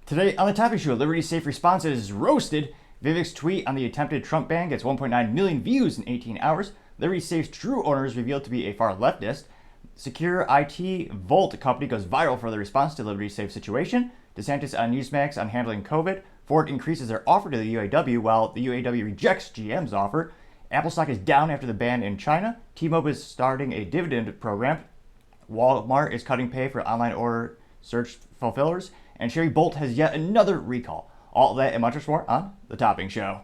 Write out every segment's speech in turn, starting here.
Today on the topic show, Liberty's safe response is roasted. Vivek's tweet on the attempted Trump ban gets 1.9 million views in 18 hours. Liberty Safe's true owner is revealed to be a far leftist. SecureIT Volt company goes viral for the response to Liberty Safe situation. DeSantis Newsmax on handling COVID. Ford increases their offer to the UAW while the UAW rejects GM's offer. Apple stock is down after the ban in China. T-Mobile is starting a dividend program. Walmart is cutting pay for online order search fulfillers. And Chevy Bolt has yet another recall. All that and much more on The Topping Show.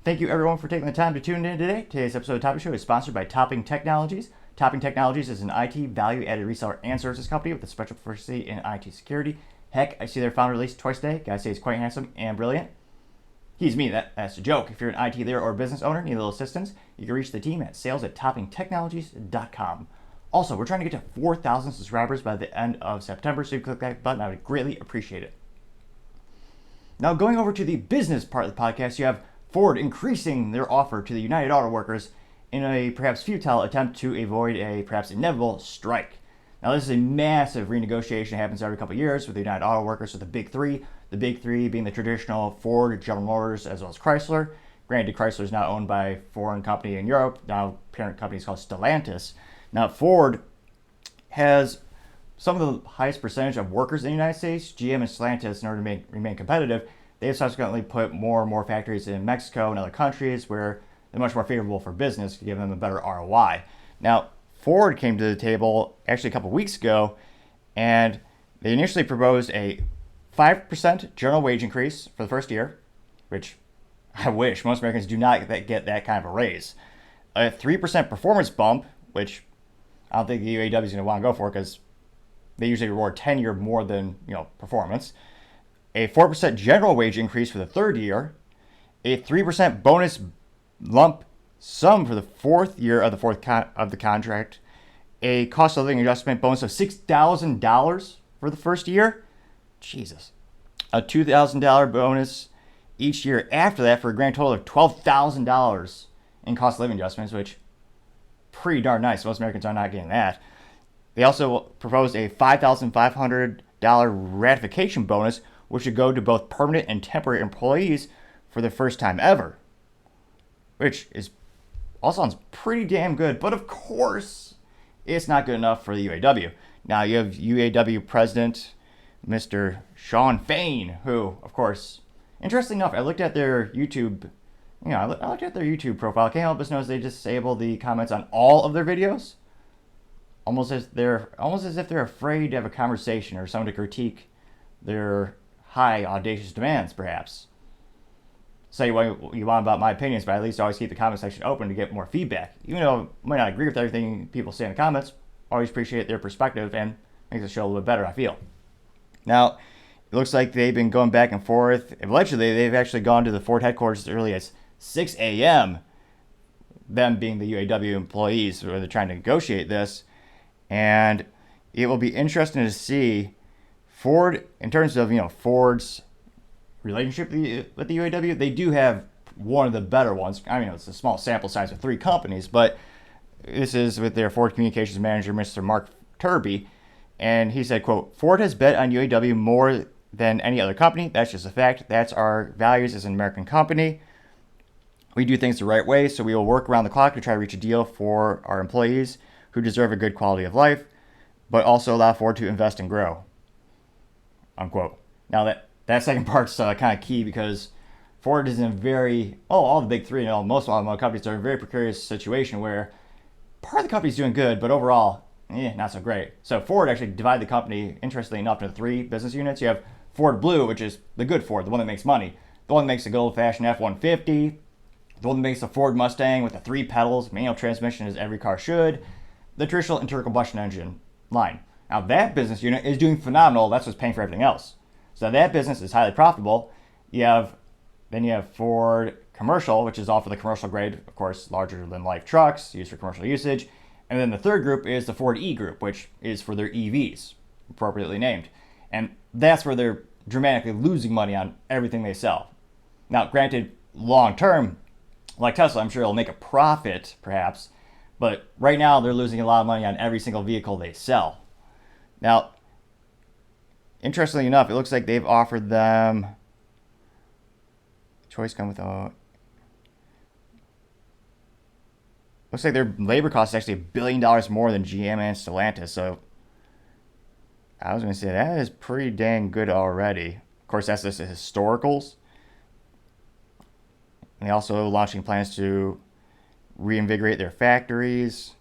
Thank you everyone for taking the time to tune in today. Today's episode of The Topping Show is sponsored by Topping Technologies. Topping Technologies is an IT value-added reseller and services company with a special proficiency in IT security. Heck, I see their founder released twice a day. Guys say he's quite handsome and brilliant. He's me, that's a joke. If you're an IT leader or business owner, need a little assistance, you can reach the team at sales@toppingtechnologies.com. Also, we're trying to get to 4,000 subscribers by the end of September, so if you click that button, I would greatly appreciate it. Now, going over to the business part of the podcast, you have Ford increasing their offer to the United Auto Workers in a perhaps futile attempt to avoid a perhaps inevitable strike. Now, this is a massive renegotiation that happens every couple of years with the United Auto Workers with the big three. The big three being the traditional Ford, General Motors, as well as Chrysler. Granted, Chrysler is now owned by a foreign company in Europe. Now, parent company is called Stellantis. Now, Ford has some of the highest percentage of workers in the United States. GM and Stellantis, in order to remain competitive, they have subsequently put more and more factories in Mexico and other countries where they're much more favorable for business to give them a better ROI. Now, Ford came to the table actually a couple weeks ago, and they initially proposed a 5% general wage increase for the first year, which I wish most Americans do not get that kind of a raise. A 3% performance bump, which I don't think the UAW is going to want to go for because they usually reward tenure more than performance. A 4% general wage increase for the third year. A 3% bonus lump sum for the fourth year of the contract. A cost of living adjustment bonus of $6,000 for the first year. Jesus. A $2,000 bonus each year after that for a grand total of $12,000 in cost of living adjustments, which pretty darn nice. Most Americans are not getting that. They also proposed a $5,500 ratification bonus, which would go to both permanent and temporary employees for the first time ever, which all sounds pretty damn good. But of course, it's not good enough for the UAW. Now you have UAW president Mr. Shawn Fain, who, of course, interesting enough, I looked at their YouTube, I looked at their YouTube profile. Can't help but notice they disable the comments on all of their videos, almost as if they're afraid to have a conversation or someone to critique their high, audacious demands, perhaps. Say what you want about my opinions, but at least always keep the comment section open to get more feedback. Even though I might not agree with everything people say in the comments, always appreciate their perspective and makes the show a little bit better, I feel. Now, it looks like they've been going back and forth. Allegedly, they've actually gone to the Ford headquarters as early as 6 a.m., them being the UAW employees, where they're trying to negotiate this. And it will be interesting to see Ford, in terms of Ford's relationship with the UAW, they do have one of the better ones. I mean, it's a small sample size of 3 companies, but this is with their Ford communications manager, Mr. Mark Turby. And he said, quote, "Ford has bet on UAW more than any other company. That's just a fact. That's our values as an American company. We do things the right way, so we will work around the clock to try to reach a deal for our employees who deserve a good quality of life, but also allow Ford to invest and grow." Unquote. Now that second part's kind of key because Ford is in a all the big three, most automotive companies are in a very precarious situation where part of the company's doing good, but overall, not so great. So Ford actually divided the company, interestingly enough, into 3 business units. You have Ford Blue, which is the good Ford, the one that makes money. The one that makes a good old-fashioned F-150. The one that makes a Ford Mustang with the 3 pedals, manual transmission as every car should. The traditional internal combustion engine line. Now that business unit is doing phenomenal. That's what's paying for everything else. So that business is highly profitable. Then you have Ford Commercial, which is all for the commercial grade, of course, larger than life trucks used for commercial usage. And then the third group is the Ford E group, which is for their EVs, appropriately named. And that's where they're dramatically losing money on everything they sell. Now, granted, long term, Like Tesla, I'm sure it'll make a profit, perhaps, but right now they're losing a lot of money on every single vehicle they sell. Now, interestingly enough, it looks like they've offered them choice come with a. Looks like their labor cost is actually $1 billion more than GM and Stellantis. So I was going to say that is pretty dang good already. Of course, that's just the historicals. And they also launching plans to reinvigorate their factories.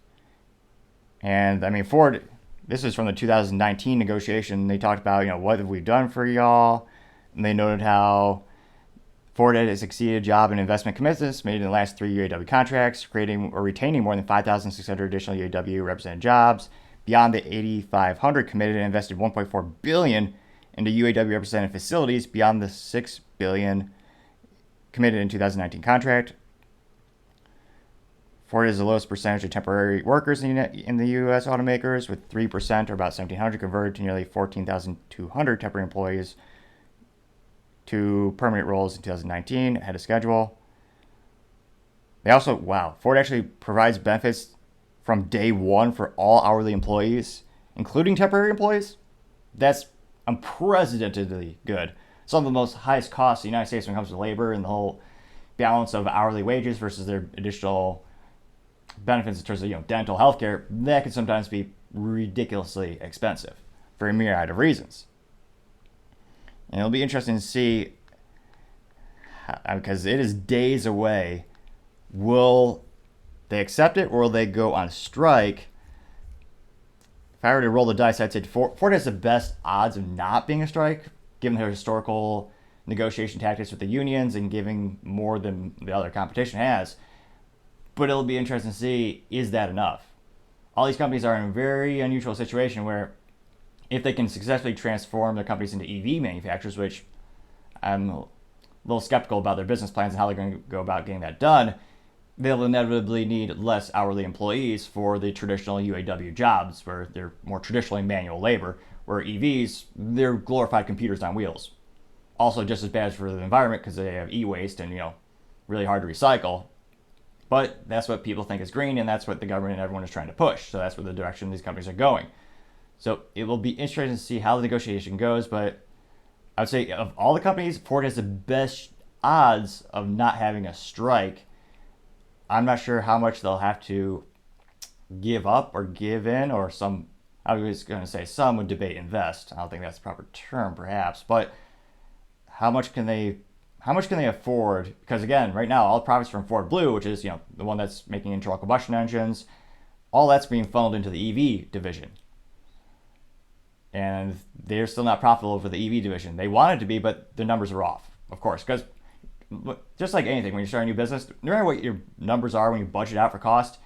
And I mean, Ford, this is from the 2019 negotiation. They talked about, what have we done for y'all? And they noted how Ford has exceeded job and investment commitments made in the last 3 UAW contracts, creating or retaining more than 5,600 additional UAW represented jobs. Beyond the 8,500 committed and invested $1.4 billion into UAW represented facilities beyond the $6 billion committed in 2019 contract. Ford is the lowest percentage of temporary workers in the U.S. automakers, with 3%, or about 1,700, converted to nearly 14,200 temporary employees to permanent roles in 2019, ahead of schedule. They also, Ford actually provides benefits from day one for all hourly employees, including temporary employees. That's unprecedentedly good. Some of the most highest costs in the United States when it comes to labor and the whole balance of hourly wages versus their additional benefits in terms of dental health care, that can sometimes be ridiculously expensive for a myriad of reasons. And it'll be interesting to see, because it is days away, will they accept it or will they go on strike? If I were to roll the dice, I'd say Ford has the best odds of not being a strike, given their historical negotiation tactics with the unions and giving more than the other competition has. But it'll be interesting to see, is that enough? All these companies are in a very unusual situation where if they can successfully transform their companies into EV manufacturers, which I'm a little skeptical about their business plans and how they're going to go about getting that done, they'll inevitably need less hourly employees for the traditional UAW jobs, where they're more traditionally manual labor, where EVs, they're glorified computers on wheels. Also just as bad for the environment because they have e-waste and, really hard to recycle. But that's what people think is green, and that's what the government and everyone is trying to push. So that's where the direction these companies are going. So it will be interesting to see how the negotiation goes, but I would say of all the companies, Ford has the best odds of not having a strike. I'm not sure how much they'll have to give up or give in, or some, I was going to say some would debate invest. I don't think that's the proper term perhaps, but how much can they afford? Because again, right now, all the profits from Ford Blue, which is, the one that's making internal combustion engines, all that's being funneled into the EV division. And they're still not profitable for the EV division. They wanted to be, but the numbers are off, of course. Because just like anything, when you start a new business, no matter what your numbers are when you budget out for cost,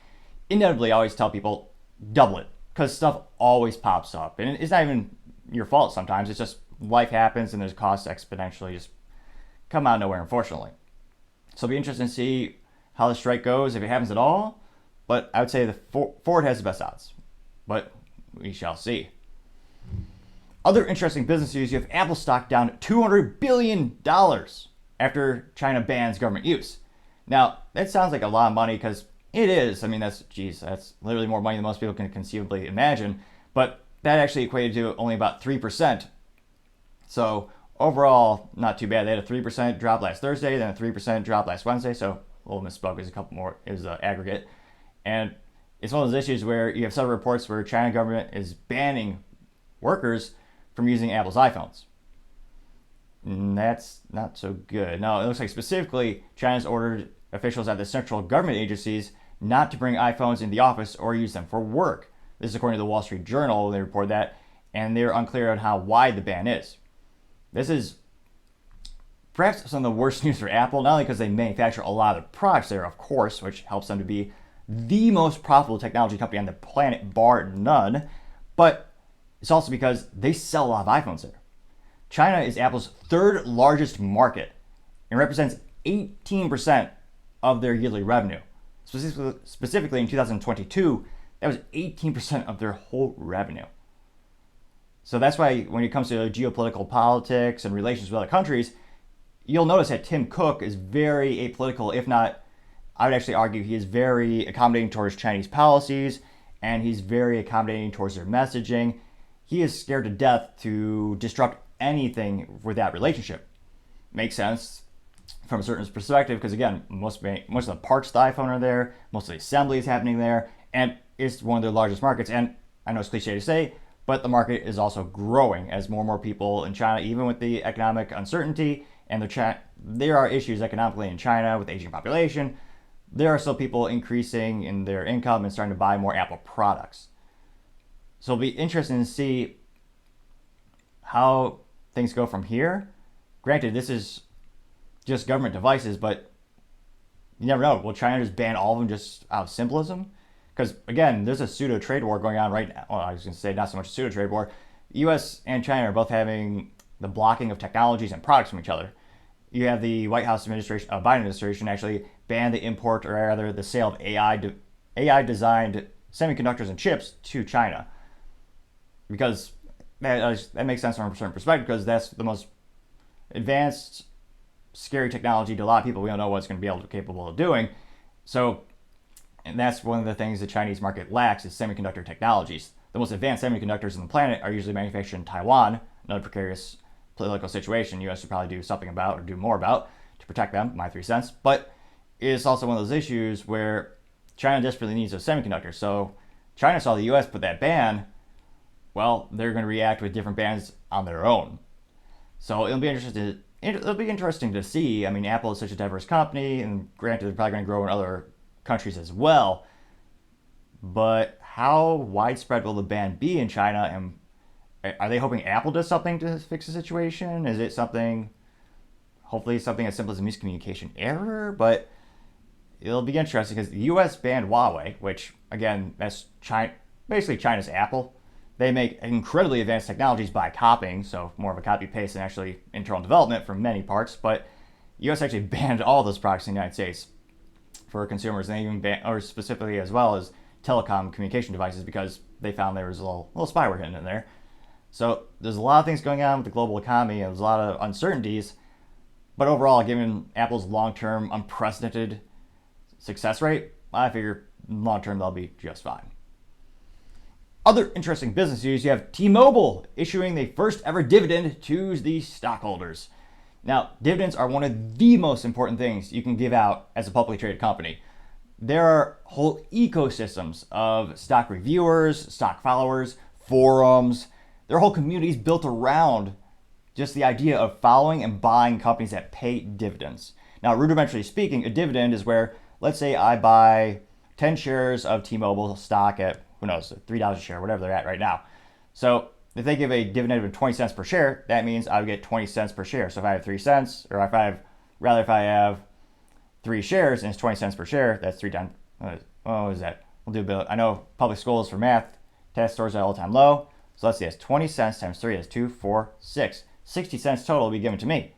inevitably I always tell people, double it. Because stuff always pops up. And it's not even your fault sometimes. It's just life happens and there's costs exponentially just come out of nowhere, unfortunately. So it'll be interesting to see how the strike goes, if it happens at all. But I would say Ford has the best odds. But we shall see. Other interesting business news, you have Apple stock down $200 billion after China bans government use. Now, that sounds like a lot of money because it is. I mean, that's literally more money than most people can conceivably imagine. But that actually equated to only about 3%. So overall, not too bad. They had a 3% drop last Thursday, then a 3% drop last Wednesday. So a little misspoke, is a couple more, is aggregate. And it's one of those issues where you have several reports where China government is banning workers from using Apple's iPhones. And that's not so good. Now, it looks like specifically China's ordered officials at the central government agencies not to bring iPhones in the office or use them for work. This is according to the Wall Street Journal. They report that, and they're unclear on how wide the ban is. This is perhaps some of the worst news for Apple, not only because they manufacture a lot of products there, of course, which helps them to be the most profitable technology company on the planet, bar none, but it's also because they sell a lot of iPhones there. China is Apple's third largest market and represents 18% of their yearly revenue. Specifically in 2022, that was 18% of their whole revenue. So that's why when it comes to geopolitical politics and relations with other countries, you'll notice that Tim Cook is very apolitical, if not I would actually argue he is very accommodating towards Chinese policies, and he's very accommodating towards their messaging. He is scared to death to disrupt anything with that relationship. Makes sense from a certain perspective, because again, most of the parts of the iPhone are there, most of the assembly is happening there, and it's one of their largest markets. And I know it's cliche to say, but the market is also growing as more and more people in China, even with the economic uncertainty, and there are issues economically in China with the aging population. There are still people increasing in their income and starting to buy more Apple products. So it'll be interesting to see how things go from here. Granted, this is just government devices, but you never know. Will China just ban all of them just out of simplism? Because again, there's a pseudo trade war going on right now. Well, I was going to say not so much a pseudo trade war. The U.S. and China are both having the blocking of technologies and products from each other. You have the White House administration, Biden administration, actually ban the import, or rather the sale of AI-designed semiconductors and chips to China, because that makes sense from a certain perspective, because that's the most advanced, scary technology to a lot of people. We don't know what it's going to be capable of doing. So, and that's one of the things the Chinese market lacks is semiconductor technologies. The most advanced semiconductors on the planet are usually manufactured in Taiwan, another precarious political situation U.S. should probably do something about or do more about to protect them, my 3 cents. But it's also one of those issues where China desperately needs those semiconductors. So China saw the U.S. put that ban. Well, they're going to react with different bans on their own. So it'll be interesting to see. I mean, Apple is such a diverse company, and granted, they're probably going to grow in other countries as well. But how widespread will the ban be in China, and are they hoping Apple does something to fix the situation? Is it hopefully something as simple as a miscommunication error? But it'll be interesting because the U.S. banned Huawei, which, again, that's basically China's Apple. They make incredibly advanced technologies by copying, so more of a copy-paste than actually internal development for many parts. But the U.S. actually banned all those products in the United States for consumers, and they even banned, or specifically as well as telecom communication devices, because they found there was a little spyware hidden in there. So there's a lot of things going on with the global economy, and there's a lot of uncertainties. But overall, given Apple's long-term unprecedented success rate, I figure long-term they'll be just fine. Other interesting business news, you have T-Mobile issuing the first ever dividend to the stockholders. Now, dividends are one of the most important things you can give out as a publicly traded company. There are whole ecosystems of stock reviewers, stock followers, forums. There are whole communities built around just the idea of following and buying companies that pay dividends. Now, rudimentarily speaking, a dividend is where, let's say I buy 10 shares of T-Mobile stock at, who knows, $3 a share, whatever they're at right now. So if they give a dividend of 20 cents per share, that means I would get 20 cents per share. So if I have 3 cents, or if I have 3 shares and it's 20 cents per share, that's 3 times, what is that? We'll do a bit. I know public schools for math, test scores at all-time low. So let's see, it's 20 cents times 3 is 2, 4, 6. 60 cents total will be given to me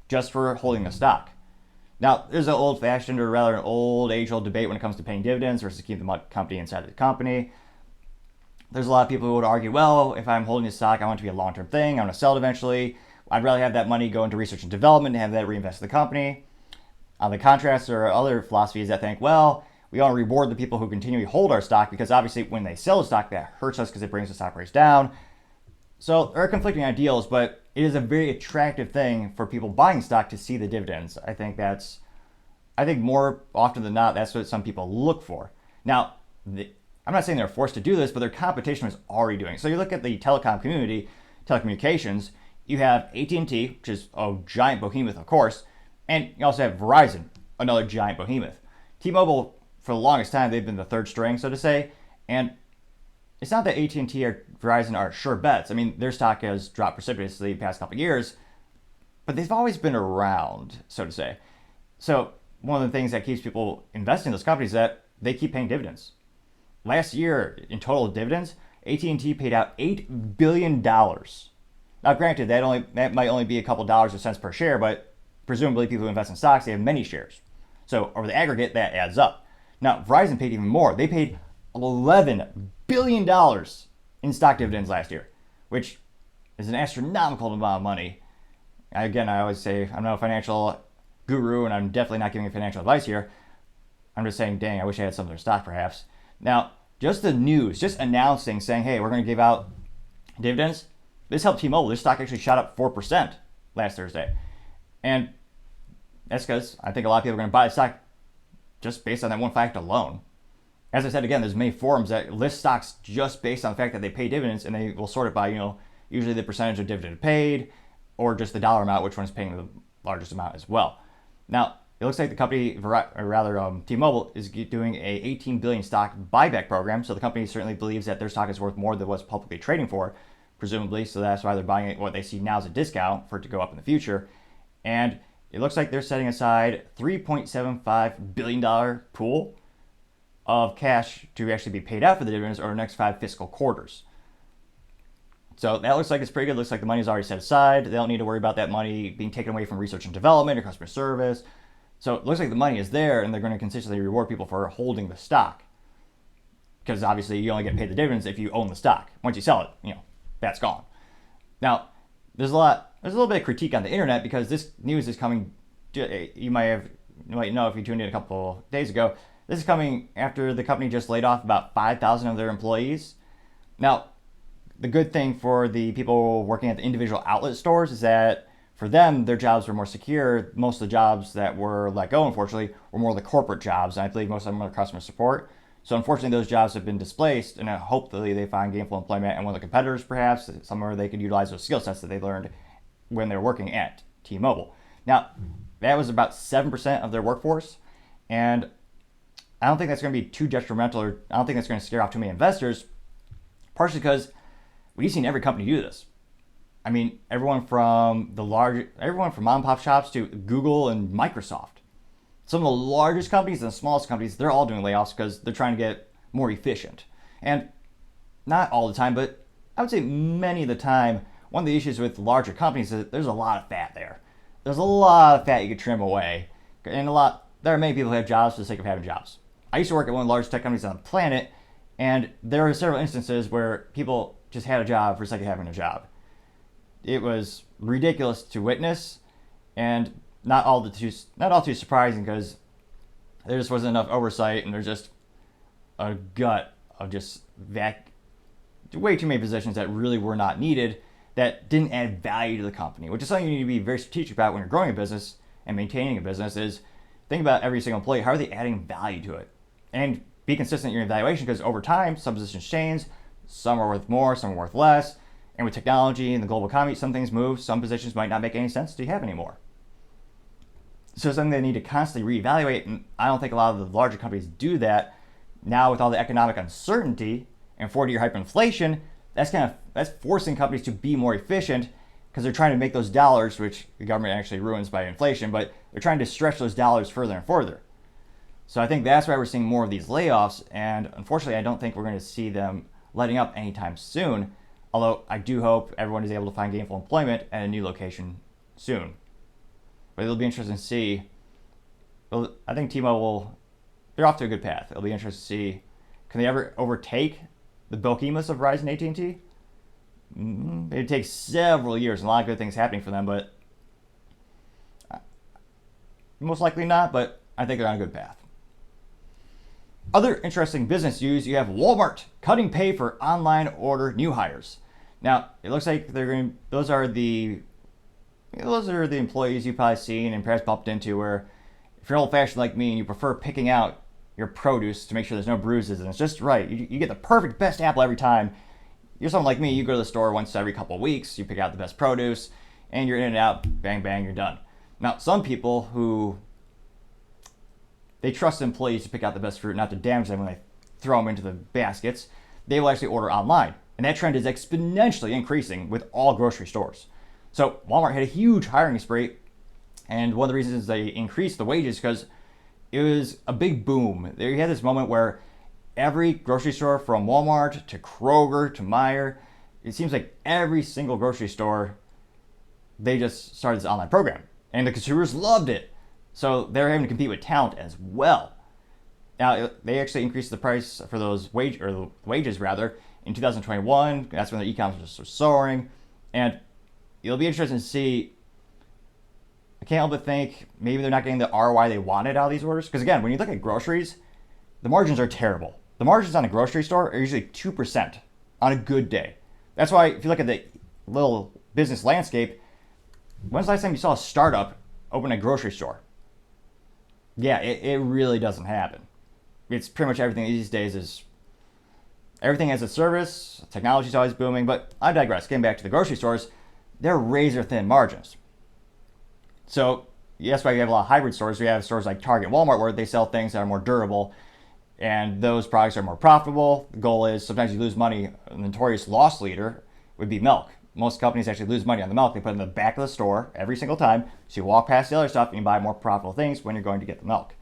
just for holding the stock. Now, there's an old-fashioned, or rather an age-old debate when it comes to paying dividends versus keeping the company inside the company. There's a lot of people who would argue, well, if I'm holding a stock, I want it to be a long-term thing. I want to sell it eventually. I'd rather have that money go into research and development and have that reinvest in the company. On the contrast, there are other philosophies that think, well, we want to reward the people who continually hold our stock, because obviously when they sell the stock, that hurts us because it brings the stock price down. So there are conflicting ideals, but it is a very attractive thing for people buying stock to see the dividends. I think more often than not, that's what some people look for. Now, I'm not saying they're forced to do this, but their competition is already doing it. So you look at the telecom community, telecommunications, you have AT&T, which is a giant behemoth, of course, and you also have Verizon, another giant behemoth. T-Mobile, for the longest time, they've been the third string, so to say, and it's not that AT&T or Verizon are sure bets. I mean, their stock has dropped precipitously the past couple of years, but they've always been around, so to say. So one of the things that keeps people investing in those companies is that they keep paying dividends. Last year, in total dividends, AT&T paid out $8 billion. Now, granted, that might only be a couple dollars or cents per share, but presumably people who invest in stocks, they have many shares. So over the aggregate, that adds up. Now, Verizon paid even more. They paid $11 billion in stock dividends last year, which is an astronomical amount of money. Again, I always say I'm not a financial guru, and I'm definitely not giving financial advice here. I'm just saying, dang, I wish I had some of their stock perhaps. Now, just the news, just announcing, saying, hey, we're going to give out dividends, this helped T-Mobile. Their stock actually shot up 4% last Thursday. And that's because I think a lot of people are going to buy the stock just based on that one fact alone. As I said, again, there's many forums that list stocks just based on the fact that they pay dividends, and they will sort it by, usually the percentage of dividend paid or just the dollar amount, which one is paying the largest amount as well. Now, it looks like the company, or rather T-Mobile, is doing a $18 billion stock buyback program. So the company certainly believes that their stock is worth more than what's publicly trading for, presumably. So that's why they're buying it what they see now as a discount for it to go up in the future. And it looks like they're setting aside $3.75 billion pool of cash to actually be paid out for the dividends over the next 5 fiscal quarters. So that looks like it's pretty good. Looks like the money is already set aside. They don't need to worry about that money being taken away from research and development or customer service. So it looks like the money is there, and they're going to consistently reward people for holding the stock. Because obviously you only get paid the dividends if you own the stock. Once you sell it, that's gone. Now, there's a little bit of critique on the internet because this news is coming. You might know if you tuned in a couple days ago. This is coming after the company just laid off about 5,000 of their employees. Now, the good thing for the people working at the individual outlet stores is that for them, their jobs were more secure. Most of the jobs that were let go, unfortunately, were more the corporate jobs, and I believe most of them are customer support. So unfortunately, those jobs have been displaced, and hopefully they find gainful employment and one of the competitors, perhaps, somewhere they could utilize those skill sets that they learned when they were working at T-Mobile. Now, that was about 7% of their workforce, and I don't think that's going to be too detrimental, or I don't think that's going to scare off too many investors, partially because we've seen every company do this. I mean, everyone from mom and pop shops to Google and Microsoft. Some of the largest companies and the smallest companies, they're all doing layoffs because they're trying to get more efficient. And not all the time, but I would say many of the time, one of the issues with larger companies is that there's a lot of fat there. There's a lot of fat you could trim away. And there are many people who have jobs for the sake of having jobs. I used to work at one of the largest tech companies on the planet, and there were several instances where people just had a job for the sake of having a job. It was ridiculous to witness, and not all too surprising because there just wasn't enough oversight, and there's just a gut of just way too many positions that really were not needed, that didn't add value to the company, which is something you need to be very strategic about when you're growing a business and maintaining a business. Is think about every single employee. How are they adding value to it? And be consistent in your evaluation, because over time, some positions change. Some are worth more, some are worth less. And with technology and the global economy, some things move. Some positions might not make any sense to have anymore. So it's something they need to constantly reevaluate. And I don't think a lot of the larger companies do that. Now with all the economic uncertainty and 40-year hyperinflation, that's forcing companies to be more efficient, because they're trying to make those dollars, which the government actually ruins by inflation, but they're trying to stretch those dollars further and further. So I think that's why we're seeing more of these layoffs. And unfortunately, I don't think we're going to see them letting up anytime soon. Although I do hope everyone is able to find gainful employment at a new location soon. But it'll be interesting to see. I think T-Mobile, they're off to a good path. It'll be interesting to see, can they ever overtake the behemoths of Verizon and AT&T? It takes several years and a lot of good things happening for them, but most likely not, but I think they're on a good path. Other interesting business news, you have Walmart cutting pay for online order new hires. Now, it looks like those are the employees you've probably seen and perhaps bumped into, where if you're old-fashioned like me and you prefer picking out your produce to make sure there's no bruises and it's just right, you get the perfect best apple every time. You're someone like me, you go to the store once every couple of weeks, you pick out the best produce, and you're in and out, bang, bang, you're done. Now, some people who they trust employees to pick out the best fruit, not to damage them when they throw them into the baskets, they will actually order online. And that trend is exponentially increasing with all grocery stores. So Walmart had a huge hiring spree, and one of the reasons they increased the wages because it was a big boom. They had this moment where every grocery store, from Walmart to Kroger to Meijer, it seems like every single grocery store, they just started this online program. And the consumers loved it. So they're having to compete with talent as well. Now, they actually increased the price for those wages rather in 2021. That's when the e-commerce was soaring. And it'll be interesting to see I can't help but think maybe they're not getting the ROI they wanted out of these orders. Because again, when you look at groceries, the margins are terrible. The margins on a grocery store are usually 2% on a good day. That's why if you look at the little business landscape, when's the last time you saw a startup open a grocery store? Yeah, it really doesn't happen. It's pretty much everything these days is everything as a service. Technology's always booming, but I digress. Getting back to the grocery stores, they're razor thin margins. So that's why we have a lot of hybrid stores. We have stores like Target, Walmart, where they sell things that are more durable, and those products are more profitable. The goal is sometimes you lose money. A notorious loss leader would be milk. Most companies actually lose money on the milk. They put it in the back of the store every single time. So you walk past the other stuff and you buy more profitable things when you're going to get the milk.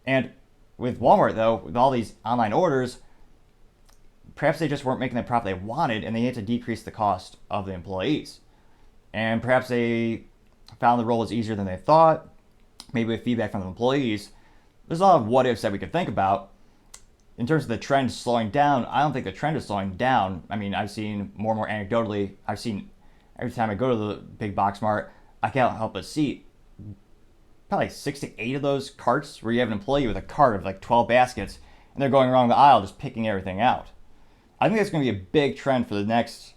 And with Walmart, though, with all these online orders, perhaps they just weren't making the profit they wanted, and they had to decrease the cost of the employees. And perhaps they found the role was easier than they thought, maybe with feedback from the employees. There's a lot of what ifs that we could think about. In terms of the trend slowing down, I don't think the trend is slowing down. I mean, I've seen more and more anecdotally, I've seen every time I go to the big box mart, I can't help but see probably 6 to 8 of those carts where you have an employee with a cart of like 12 baskets and they're going along the aisle just picking everything out. I think that's going to be a big trend for the next,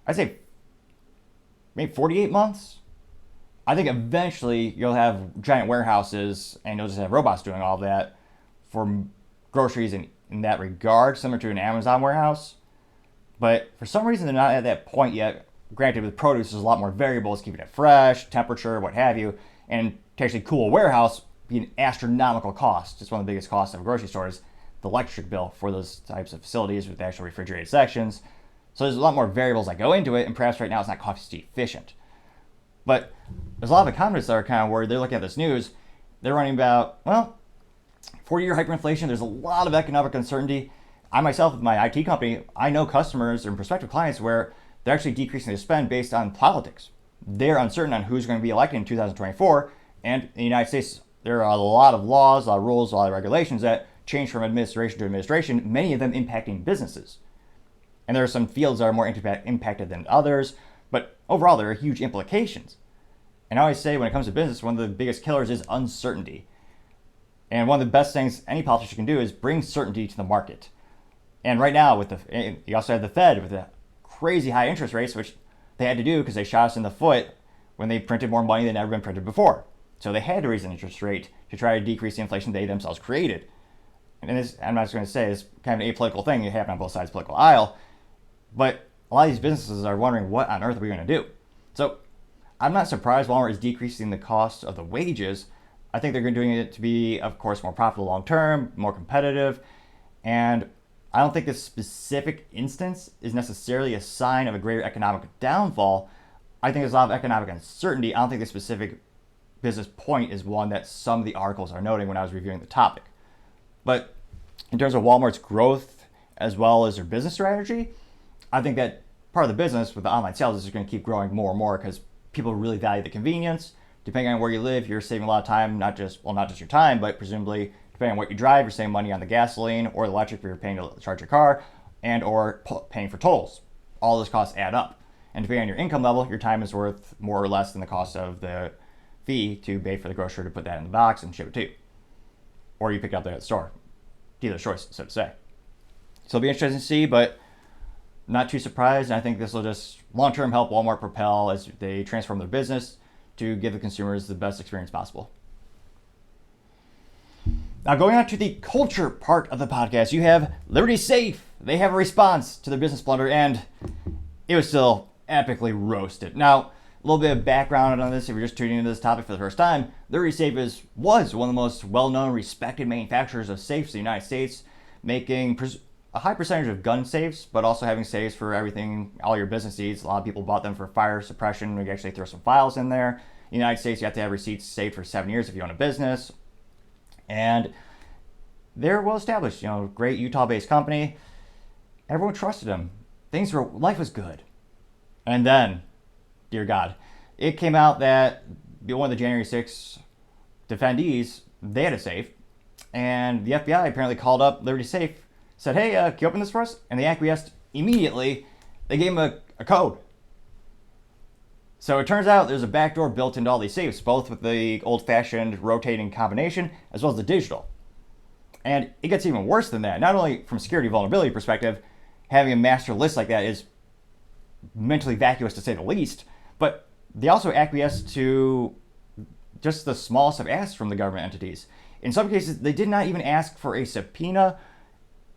I'd say, maybe 48 months. I think eventually you'll have giant warehouses and you'll just have robots doing all of that for groceries in that regard, similar to an Amazon warehouse. But for some reason, they're not at that point yet. Granted, with produce, there's a lot more variables, keeping it fresh, temperature, what have you. And to actually cool a warehouse be an astronomical cost. It's one of the biggest costs of a grocery store is the electric bill for those types of facilities with the actual refrigerated sections. So there's a lot more variables that go into it, and perhaps right now it's not cost efficient. But there's a lot of economists that are kind of worried. They're looking at this news. They're running about, 40-year hyperinflation. There's a lot of economic uncertainty. I myself, with my IT company, I know customers and prospective clients where they're actually decreasing their spend based on politics. They're uncertain on who's going to be elected in 2024. And in the United States, there are a lot of laws, a lot of rules, a lot of regulations that change from administration to administration, many of them impacting businesses. And there are some fields that are more impacted than others, but overall there are huge implications. And I always say when it comes to business, one of the biggest killers is uncertainty. And one of the best things any politician can do is bring certainty to the market. And right now, you also have the Fed with the crazy high interest rates, which they had to do because they shot us in the foot when they printed more money than ever been printed before. So they had to raise an interest rate to try to decrease the inflation they themselves created. And this, I'm not just going to say, it's kind of an apolitical thing. It happened on both sides of the political aisle. But a lot of these businesses are wondering, what on earth are we going to do? So I'm not surprised Walmart is decreasing the cost of the wages. I think they're doing it to be, of course, more profitable long term, more competitive. And I don't think this specific instance is necessarily a sign of a greater economic downfall. I think there's a lot of economic uncertainty. I don't think the specific business point is one that some of the articles are noting when I was reviewing the topic. But in terms of Walmart's growth as well as their business strategy, I think that part of the business with the online sales is going to keep growing more and more because people really value the convenience. Depending on where you live, you're saving a lot of time, not just your time, but presumably depending on what you drive, you're saving money on the gasoline or the electric if you're paying to charge your car and or paying for tolls. All those costs add up. And depending on your income level, your time is worth more or less than the cost of the fee to pay for the grocer to put that in the box and ship it to you. Or you pick it up there at the store. Dealer's choice, so to say. So it'll be interesting to see, but not too surprised. And I think this will just long-term help Walmart propel as they transform their business to give the consumers the best experience possible. Now, going on to the culture part of the podcast, you have Liberty Safe. They have a response to their business blunder, and it was still epically roasted. Now, a little bit of background on this, if you're just tuning into this topic for the first time, Liberty Safe was one of the most well-known, respected manufacturers of safes in the United States, making a high percentage of gun safes, but also having safes for everything, all your business needs. A lot of people bought them for fire suppression. We actually throw some files in there. In the United States, you have to have receipts saved for 7 years if you own a business. And they're well established, great Utah-based company. Everyone trusted them. Life was good. And then, dear God, it came out that one of the January 6th defendees, they had a safe. And the FBI apparently called up Liberty Safe, said, hey, can you open this for us? And they acquiesced immediately. They gave him a code. So it turns out there's a backdoor built into all these safes, both with the old-fashioned rotating combination as well as the digital. And it gets even worse than that. Not only from a security vulnerability perspective, having a master list like that is mentally vacuous to say the least, but they also acquiesce to just the smallest of asks from the government entities. In some cases, they did not even ask for a subpoena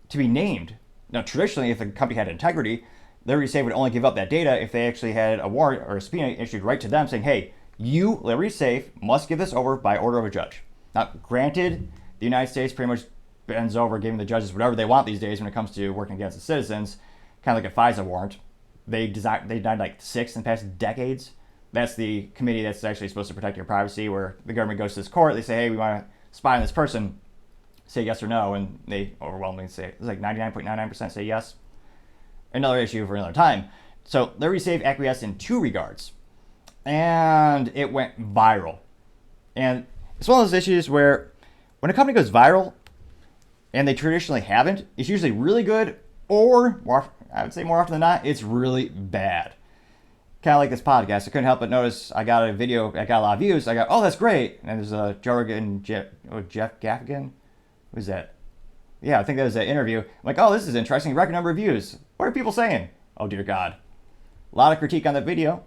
to be named. Now, traditionally, if a company had integrity, Liberty Safe would only give up that data if they actually had a warrant or a subpoena issued right to them saying, hey, you, Liberty Safe, must give this over by order of a judge. Now, granted, the United States pretty much bends over giving the judges whatever they want these days when it comes to working against the citizens, kind of like a FISA warrant. They died like 6 in the past decades. That's the committee that's actually supposed to protect your privacy, where the government goes to this court, they say, hey, we want to spy on this person, say yes or no, and they overwhelmingly say, it's like 99.99% say yes. Another issue for another time. So Liberty Safe acquiesced in 2 regards, and it went viral. And it's one of those issues where when a company goes viral, and they traditionally haven't, it's usually really good, or I would say more often than not, it's really bad. Kind of like this podcast. I couldn't help but notice I got a video, I got a lot of views. I go, oh, that's great. And there's a Joe Rogan, Jeff Gaffigan? Who's that? Yeah, I think that was an interview. I'm like, oh, this is interesting. Record number of views. What are people saying? Oh, dear God. A lot of critique on that video.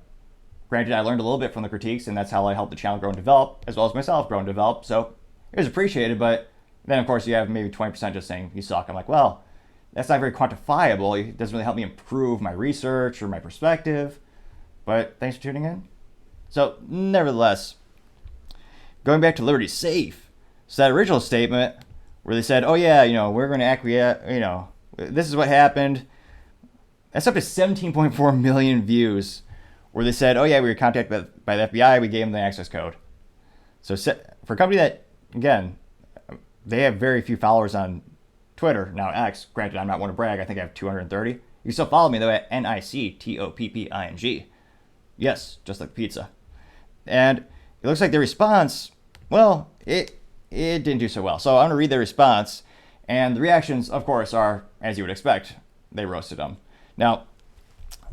Granted, I learned a little bit from the critiques, and that's how I helped the channel grow and develop, as well as myself grow and develop. So it was appreciated, but then, of course, you have maybe 20% just saying you suck. I'm like, well, that's not very quantifiable. It doesn't really help me improve my research or my perspective. But thanks for tuning in. So, nevertheless, going back to Liberty Safe, so that original statement where they said, oh, yeah, we're going to acquiesce, this is what happened. That's up to 17.4 million views where they said, oh, yeah, we were contacted by the FBI. We gave them the access code. So, for a company that, again, they have very few followers on Twitter, now X. Granted, I'm not one to brag. I think I have 230. You can still follow me, though, at NICTOPPING. Yes, just like pizza. And it looks like the response, well, it didn't do so well. So I'm going to read their response. And the reactions, of course, are, as you would expect, they roasted them. Now,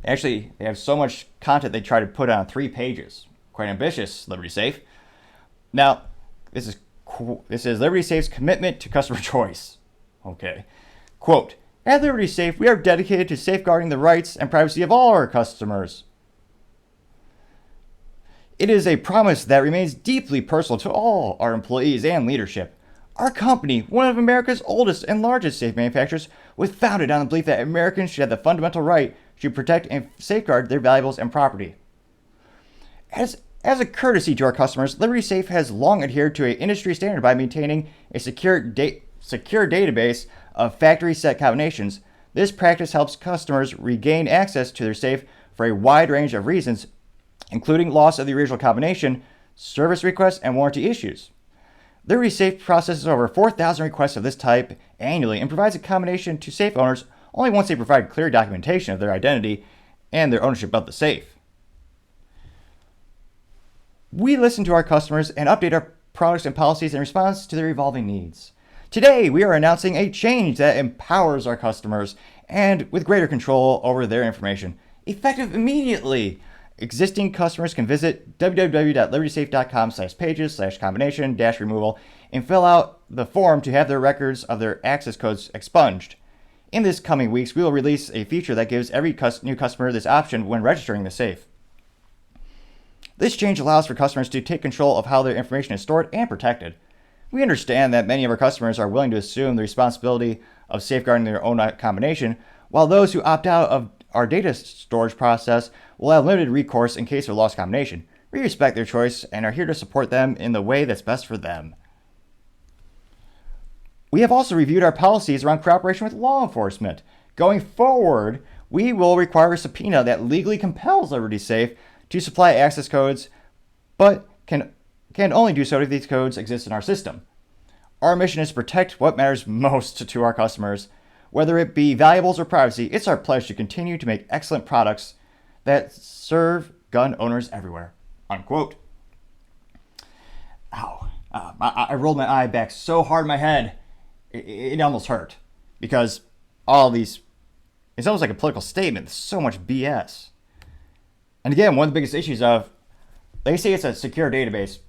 actually, they have so much content they try to put on 3 pages. Quite ambitious, Liberty Safe. Now, this is Liberty Safe's commitment to customer choice. Okay. Quote, at Liberty Safe, we are dedicated to safeguarding the rights and privacy of all our customers. It is a promise that remains deeply personal to all our employees and leadership. Our company, one of America's oldest and largest safe manufacturers, was founded on the belief that Americans should have the fundamental right to protect and safeguard their valuables and property. As a courtesy to our customers, Liberty Safe has long adhered to an industry standard by maintaining a secure database of factory-set combinations. This practice helps customers regain access to their safe for a wide range of reasons, including loss of the original combination, service requests, and warranty issues. Liberty Safe processes over 4,000 requests of this type annually and provides a combination to safe owners only once they provide clear documentation of their identity and their ownership of the safe. We listen to our customers and update our products and policies in response to their evolving needs. Today, we are announcing a change that empowers our customers and with greater control over their information, effective immediately. Existing customers can visit www.libertysafe.com/pages/combination-removal and fill out the form to have their records of their access codes expunged. In this coming weeks, we will release a feature that gives every new customer this option when registering the safe. This change allows for customers to take control of how their information is stored and protected. We understand that many of our customers are willing to assume the responsibility of safeguarding their own combination, while those who opt out of our data storage process will have limited recourse in case of a lost combination. We respect their choice and are here to support them in the way that's best for them. We have also reviewed our policies around cooperation with law enforcement. Going forward, we will require a subpoena that legally compels Liberty Safe to supply access codes, but can only do so if these codes exist in our system. Our mission is to protect what matters most to our customers. Whether it be valuables or privacy, it's our pledge to continue to make excellent products that serve gun owners everywhere. Unquote. Ow. I rolled my eye back so hard in my head, it almost hurt. Because all these, it's almost like a political statement. There's so much BS. And again, one of the biggest issues of, they say it's a secure database.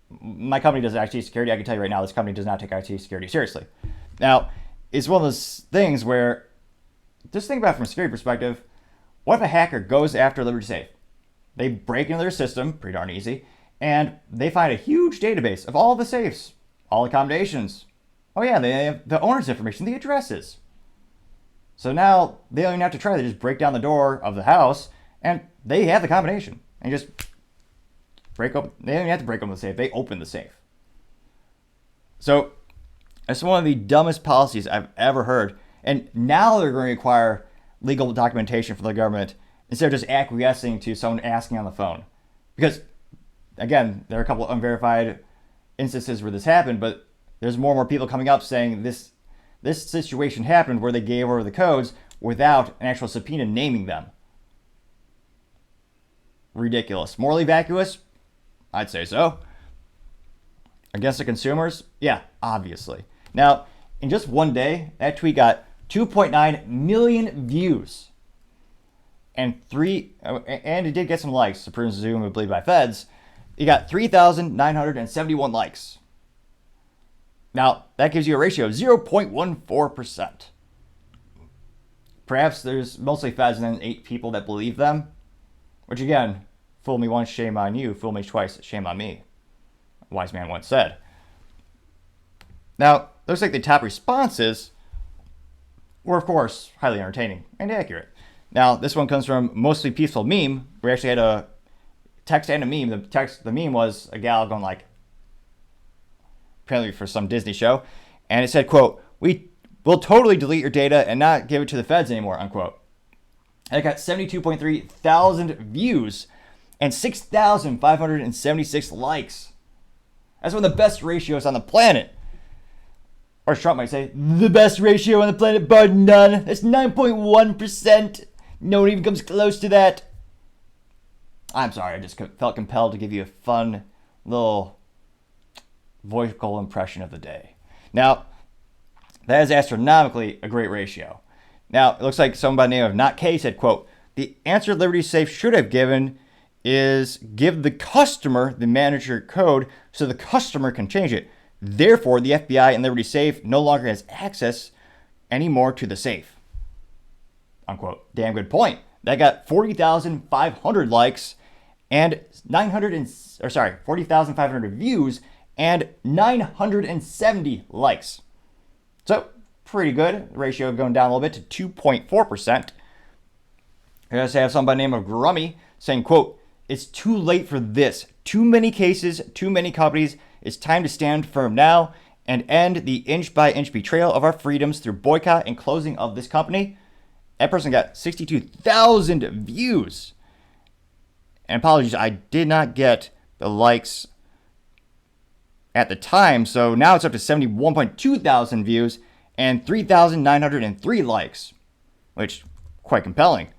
My company does IT security. I can tell you right now, this company does not take IT security seriously. Now, it's one of those things where, just think about it from a security perspective. What if a hacker goes after Liberty Safe? They break into their system, pretty darn easy, and they find a huge database of all the safes, all accommodations. Oh yeah, they have the owner's information, the addresses. So now they don't even have to try. They just break down the door of the house, and they have the combination. And just break open. They don't even have to break open the safe. They open the safe. So it's one of the dumbest policies I've ever heard. And now they're going to require legal documentation from the government instead of just acquiescing to someone asking on the phone. Because, again, there are a couple of unverified instances where this happened, but there's more and more people coming up saying this situation happened where they gave over the codes without an actual subpoena naming them. Ridiculous. Morally vacuous? I'd say so. Against the consumers? Yeah, obviously. Now, in just one day, that tweet got 2.9 million views. And it did get some likes, presumably by feds. It got 3,971 likes. Now, that gives you a ratio of 0.14%. Perhaps there's mostly feds and then 8 people that believe them. Which again, fool me once, shame on you. Fool me twice, shame on me. A wise man once said. Now, looks like the top responses were, of course, highly entertaining and accurate. Now, this one comes from Mostly Peaceful Meme. We actually had a text and a meme. The meme was a gal going like, apparently for some Disney show, and it said, quote, "We will totally delete your data and not give it to the feds anymore," unquote. And it got 72.3 thousand views and 6,576 likes. That's one of the best ratios on the planet. Or as Trump might say, the best ratio on the planet, bar none. That's 9.1%. No one even comes close to that. I'm sorry, I just felt compelled to give you a fun little vocal impression of the day. Now, that is astronomically a great ratio. Now, it looks like someone by the name of Not K said, quote, "The answer Liberty Safe should have given is give the customer the manager code so the customer can change it. Therefore, the FBI and Liberty Safe no longer has access anymore to the safe." Unquote. Damn good point. That got 40,500 likes and 40,500 views and 970 likes. So, pretty good. The ratio going down a little bit to 2.4%. I also have somebody by the name of Grummy saying, quote, "It's too late for this. Too many cases, too many companies. It's time to stand firm now and end the inch-by-inch betrayal of our freedoms through boycott and closing of this company." That person got 62,000 views. And apologies, I did not get the likes at the time, so now it's up to 71.2 thousand views and 3,903 likes, which quite compelling.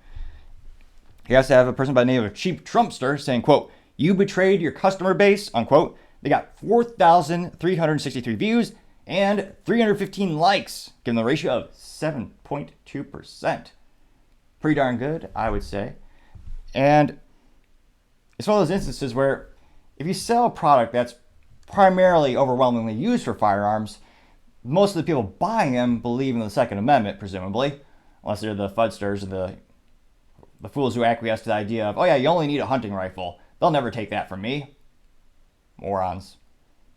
You also have a person by the name of Cheap Trumpster saying, quote, "You betrayed your customer base," unquote. They got 4,363 views and 315 likes, giving the ratio of 7.2%. Pretty darn good, I would say. And it's one of those instances where if you sell a product that's primarily overwhelmingly used for firearms, most of the people buying them believe in the Second Amendment, presumably, unless they're the fudsters or the fools who acquiesce to the idea of, oh yeah, you only need a hunting rifle. They'll never take that from me. Morons.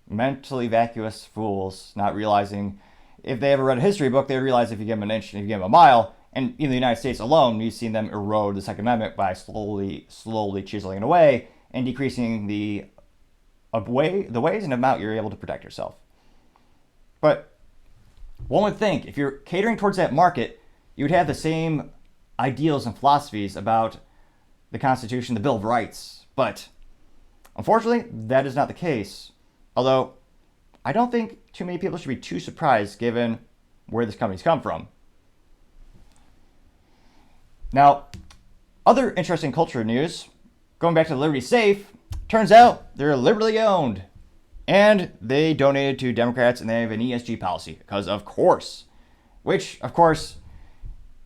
Mentally vacuous fools, not realizing, if they ever read a history book, they would realize if you give them an inch and if you give them a mile, and in the United States alone, you've seen them erode the Second Amendment by slowly chiseling it away and decreasing the ways and amount you're able to protect yourself. But one would think, if you're catering towards that market, you would have the same ideals and philosophies about the Constitution, the Bill of Rights. But unfortunately, that is not the case. Although, I don't think too many people should be too surprised given where this company's come from. Now, other interesting culture news, going back to Liberty Safe, turns out they're liberally owned. And they donated to Democrats and they have an ESG policy, because of course. Which, of course,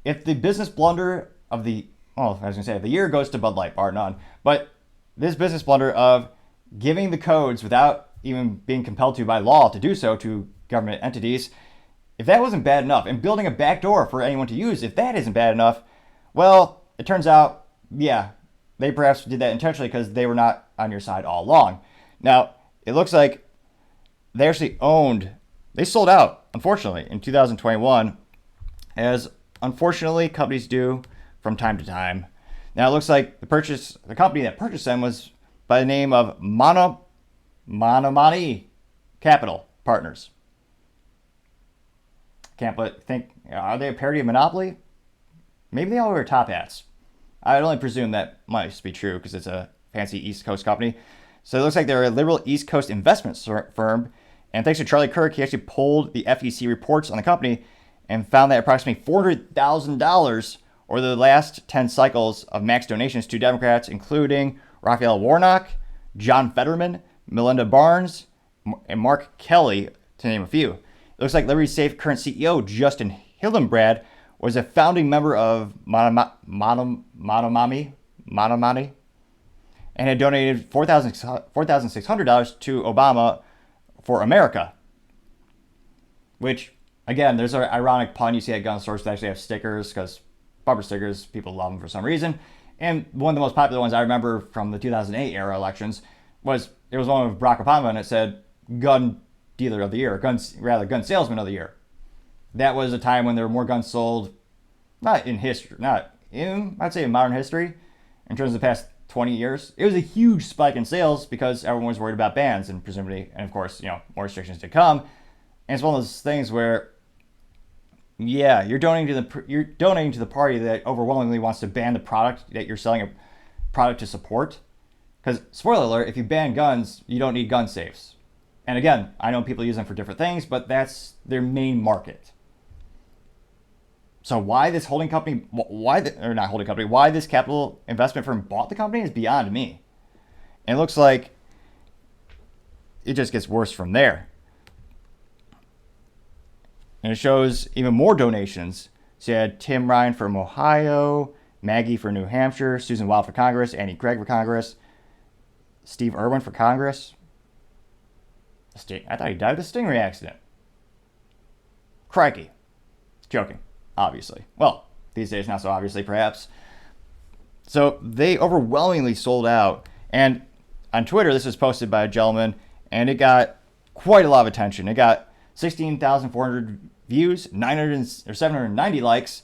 if the business blunder of the well, I was going to say, the year goes to Bud Light, bar none. But this business blunder of giving the codes without even being compelled to by law to do so to government entities, if that wasn't bad enough, and building a backdoor for anyone to use, if that isn't bad enough, well, it turns out, yeah, they perhaps did that intentionally because they were not on your side all along. Now, it looks like they actually they sold out, unfortunately, in 2021, as unfortunately companies do from time to time. Now, it looks like the company that purchased them was by the name of Monomani Capital Partners. Can't but think, are they a parody of Monopoly? Maybe they all wear top hats. I'd only presume that must be true because it's a fancy East Coast company. So it looks like they're a liberal East Coast investment firm. And thanks to Charlie Kirk, he actually pulled the FEC reports on the company and found that approximately $400,000 over the last 10 cycles of max donations to Democrats, including Raphael Warnock, John Fetterman, Melinda Barnes, and Mark Kelly, to name a few. It looks like Liberty Safe current CEO Justin Hillenbrand was a founding member of Monomani and had donated $4,600 to Obama for America. Which, again, there's an ironic pun you see at gun stores that actually have stickers, because bumper stickers, people love them for some reason. And one of the most popular ones I remember from the 2008 era elections was one of Barack Obama, and it said gun dealer of the year, gun salesman of the year. That was a time when there were more guns sold, not in I'd say in modern history, in terms of the past 20 years. It was a huge spike in sales because everyone was worried about bans and presumably, and of course, more restrictions to come. And it's one of those things where, yeah, you're donating to the party that overwhelmingly wants to ban the product that you're selling a product to support. Because, spoiler alert, if you ban guns, you don't need gun safes. And again, I know people use them for different things, but that's their main market. So why this why this capital investment firm bought the company is beyond me. And it looks like it just gets worse from there. And it shows even more donations. So you had Tim Ryan from Ohio, Maggie for New Hampshire, Susan Wild for Congress, Annie Gregg for Congress, Steve Irwin for Congress. I thought he died of a stingray accident. Crikey. Joking, obviously. Well, these days not so obviously, perhaps. So they overwhelmingly sold out. And on Twitter, this was posted by a gentleman, and it got quite a lot of attention. It got 16,400 views, 790 likes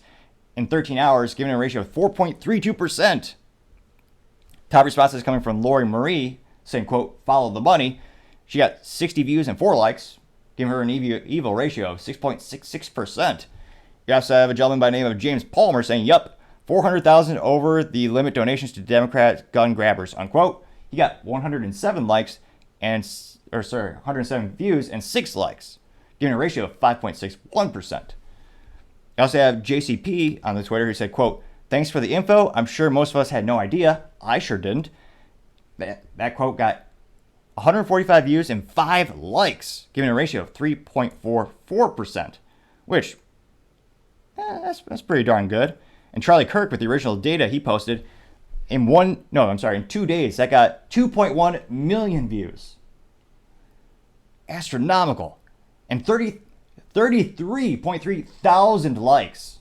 in 13 hours, giving a ratio of 4.32%. Top responses coming from Lori Marie, saying, quote, follow the money. She got 60 views and 4 likes, giving her an evil ratio of 6.66%. You also have a gentleman by the name of James Palmer saying, yup, 400,000 over the limit donations to Democrat gun grabbers, unquote. He got 107 likes 107 views and 6 likes, giving a ratio of 5.61%. You also have JCP on the Twitter who said, quote, thanks for the info. I'm sure most of us had no idea. I sure didn't. That quote got 145 views and 5 likes, giving a ratio of 3.44%, which, that's pretty darn good. And Charlie Kirk, with the original data he posted, in 2 days, that got 2.1 million views. Astronomical. And 33.3 thousand likes.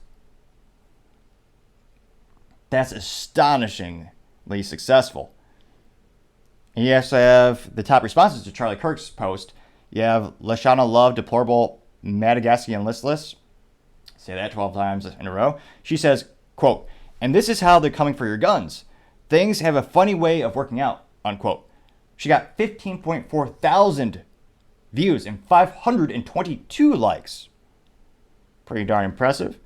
That's astonishingly successful. And you also have the top responses to Charlie Kirk's post. You have Lashana Love, deplorable, Madagascan listless. Say that 12 times in a row. She says, quote, and this is how they're coming for your guns. Things have a funny way of working out, unquote. She got 15.4 thousand views and 522 likes. Pretty darn impressive.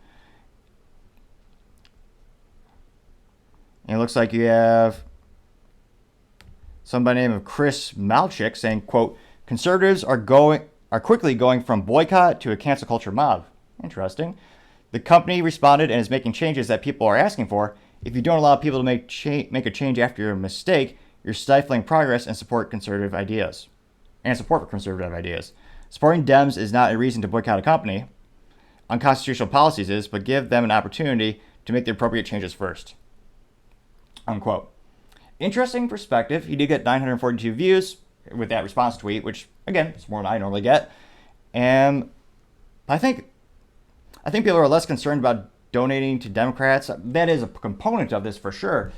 And it looks like you have somebody named Chris Malchik saying, quote, conservatives are quickly going from boycott to a cancel culture mob. Interesting. The company responded and is making changes that people are asking for. If you don't allow people to make a change after your mistake, you're stifling progress and support for conservative ideas. Supporting Dems is not a reason to boycott a company. Unconstitutional policies is, but give them an opportunity to make the appropriate changes first. unquote. Interesting perspective. He did get 942 views with that response tweet, which again is more than I normally get. And I think people are less concerned about donating to Democrats. That is a component of this for sure.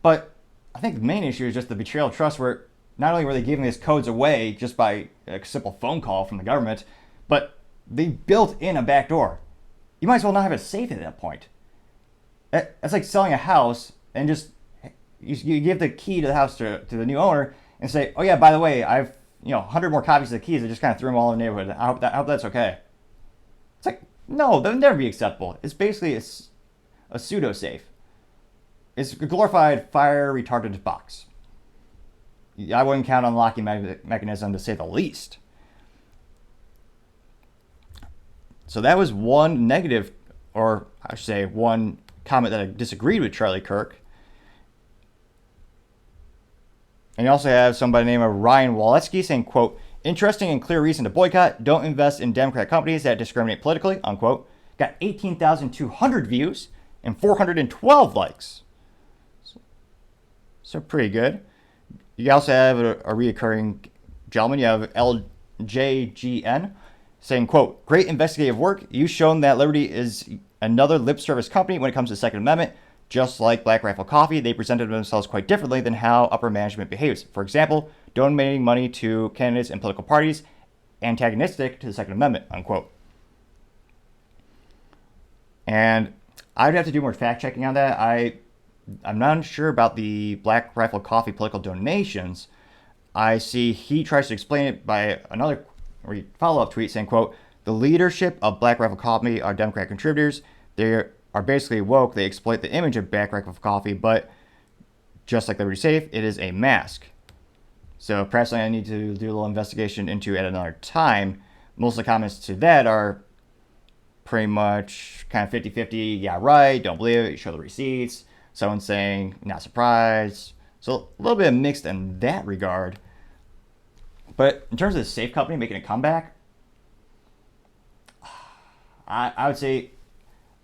But I think the main issue is just the betrayal of trust, where not only were they giving these codes away just by a simple phone call from the government, but they built in a backdoor. You might as well not have a safe at that point. That's like selling a house and just you give the key to the house to the new owner and say, oh yeah, by the way, I've 100 more copies of the keys. I just kind of threw them all in the neighborhood. I hope that's okay. It's like, no, that would never be acceptable. It's basically a pseudo safe. It's a glorified fire retardant box. I wouldn't count on the locking mechanism, to say the least. So that was one negative, or I should say one comment that I disagreed with Charlie Kirk. And you also have somebody named Ryan Waletsky saying, quote, interesting and clear reason to boycott. Don't invest in Democrat companies that discriminate politically, unquote. Got 18,200 views and 412 likes. So pretty good. You also have a reoccurring gentleman. You have LJGN saying, quote, great investigative work. You've shown that Liberty is another lip service company when it comes to the Second Amendment. Just like Black Rifle Coffee, they presented themselves quite differently than how upper management behaves. For example, donating money to candidates and political parties antagonistic to the Second Amendment, unquote. And I'd have to do more fact checking on that. I'm not sure about the Black Rifle Coffee political donations. I see he tries to explain it by another follow-up tweet saying, quote, the leadership of Black Rifle Coffee are Democrat contributors. They are basically woke. They exploit the image of Black Rifle Coffee, but just like Liberty Safe, it is a mask. So perhaps I need to do a little investigation into it at another time. Most of the comments to that are pretty much kind of 50-50. Yeah, right. Don't believe it. Show the receipts. Someone saying, not surprised. So a little bit mixed in that regard. But in terms of the safe company making a comeback, I would say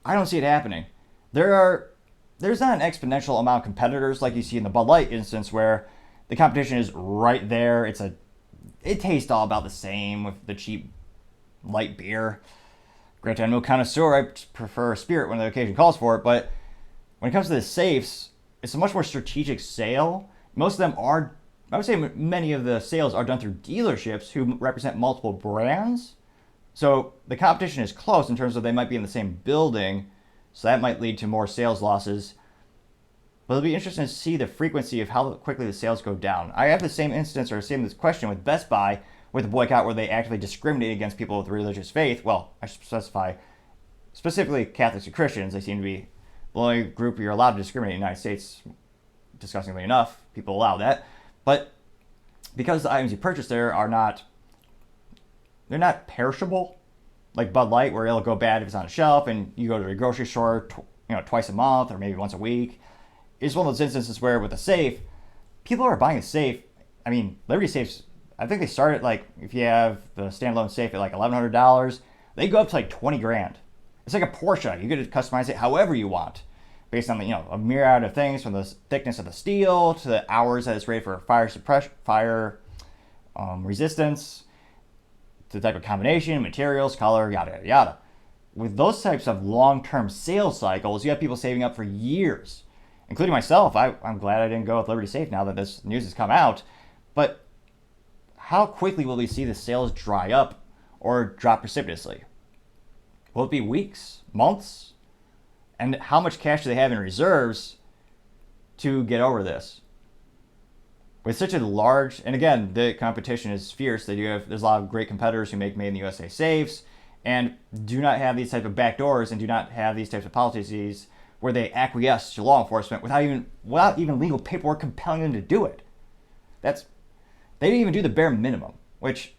I don't see it happening. There's not an exponential amount of competitors like you see in the Bud Light instance, where the competition is right there. It tastes all about the same with the cheap light beer. Granted, I'm no connoisseur. I prefer a spirit when the occasion calls for it. But when it comes to the safes, it's a much more strategic sale. Most of them are, I would say many of the sales are done through dealerships who represent multiple brands. So the competition is close in terms of they might be in the same building. So that might lead to more sales losses. But it'll be interesting to see the frequency of how quickly the sales go down. I have the same instance or same question with Best Buy with the boycott, where they actively discriminate against people with religious faith. Well, I should specify specifically Catholics and Christians. They seem to be the only group you're allowed to discriminate in the United States. Disgustingly enough, people allow that. But because the items you purchase there they're not perishable, like Bud Light, where it'll go bad if it's on a shelf, and you go to the grocery store, twice a month or maybe once a week. It's one of those instances where with a safe, people are buying a safe. I mean, Liberty safes, I think they start at like, if you have the standalone safe at like $1,100, they go up to like 20 grand. It's like a Porsche. You get to customize it however you want, based on the a myriad of things, from the thickness of the steel to the hours that it's rated for fire suppression, fire resistance, to the type of combination, materials, color, yada, yada, yada. With those types of long-term sales cycles, you have people saving up for years, including myself. I'm glad I didn't go with Liberty Safe now that this news has come out. But how quickly will we see the sales dry up or drop precipitously? Will it be weeks, months? And how much cash do they have in reserves to get over this? With such a large, and again, the competition is fierce. There's a lot of great competitors who make made in the USA safes and do not have these type of backdoors and do not have these types of policies where they acquiesce to law enforcement without even legal paperwork compelling them to do it. They didn't even do the bare minimum, which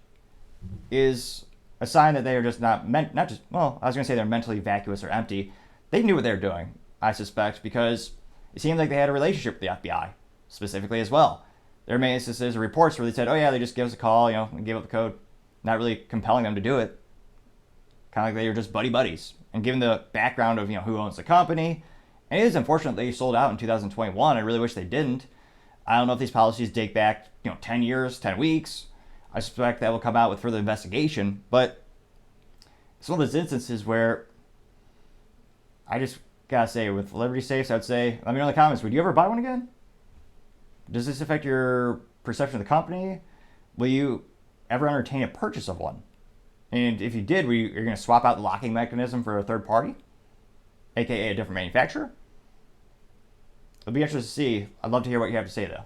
is a sign that they are just I was going to say they're mentally vacuous or empty. They knew what they were doing, I suspect, because it seemed like they had a relationship with the FBI, specifically as well. There are many instances or reports where they said, oh yeah, they just give us a call, and gave up the code, not really compelling them to do it. Kind of like they were just buddy-buddies. And given the background of, who owns the company And it is unfortunate they sold out in 2021. I really wish they didn't. I don't know if these policies date back, 10 years, 10 weeks. I suspect that will come out with further investigation. But it's one of those instances where I just gotta say, with Liberty Safes, I would say, let me know in the comments, would you ever buy one again? Does this affect your perception of the company? Will you ever entertain a purchase of one? And if you did, you're going to swap out the locking mechanism for a third party, aka a different manufacturer? It'll be interesting to see. I'd love to hear what you have to say, though.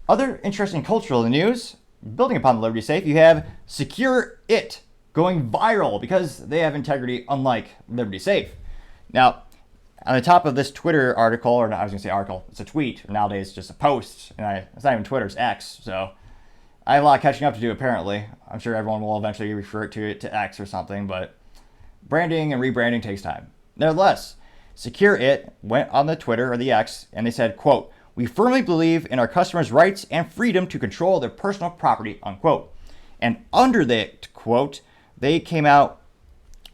Other interesting cultural news, building upon the Liberty Safe, you have SecureIT going viral because they have integrity, unlike Liberty Safe. Now, on the top of this Twitter article, or I was going to say article, it's a tweet. Nowadays, it's just a post. And it's not even Twitter, it's X. So I have a lot of catching up to do, apparently. I'm sure everyone will eventually refer to it to X or something, but branding and rebranding takes time. Nevertheless, SecureIT went on the Twitter or the X, and they said, quote, "We firmly believe in our customers' rights and freedom to control their personal property," unquote. And under that quote, they came out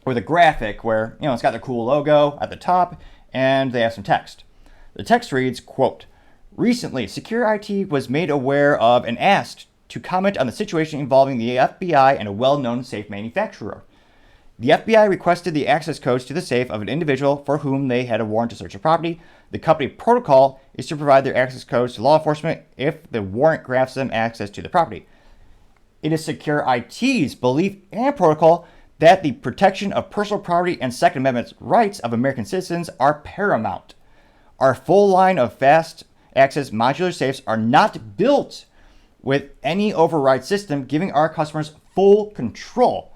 with a graphic where, it's got their cool logo at the top, and they have some text. The text reads, quote, "Recently, SecureIT was made aware of and asked to comment on the situation involving the FBI and a well-known safe manufacturer. The FBI requested the access codes to the safe of an individual for whom they had a warrant to search the property. The company protocol is to provide their access codes to law enforcement if the warrant grants them access to the property. It is SecureIT's belief and protocol that the protection of personal property and Second Amendment rights of American citizens are paramount. Our full line of fast access modular safes are not built with any override system, giving our customers full control.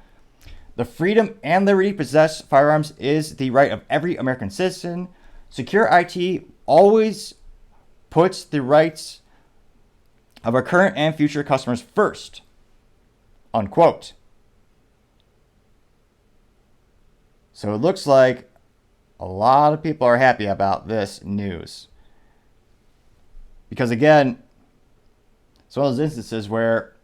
The freedom and liberty to possess firearms is the right of every American citizen. SecureIT always puts the rights of our current and future customers first," unquote. So it looks like a lot of people are happy about this news. Because again, it's one of those instances where,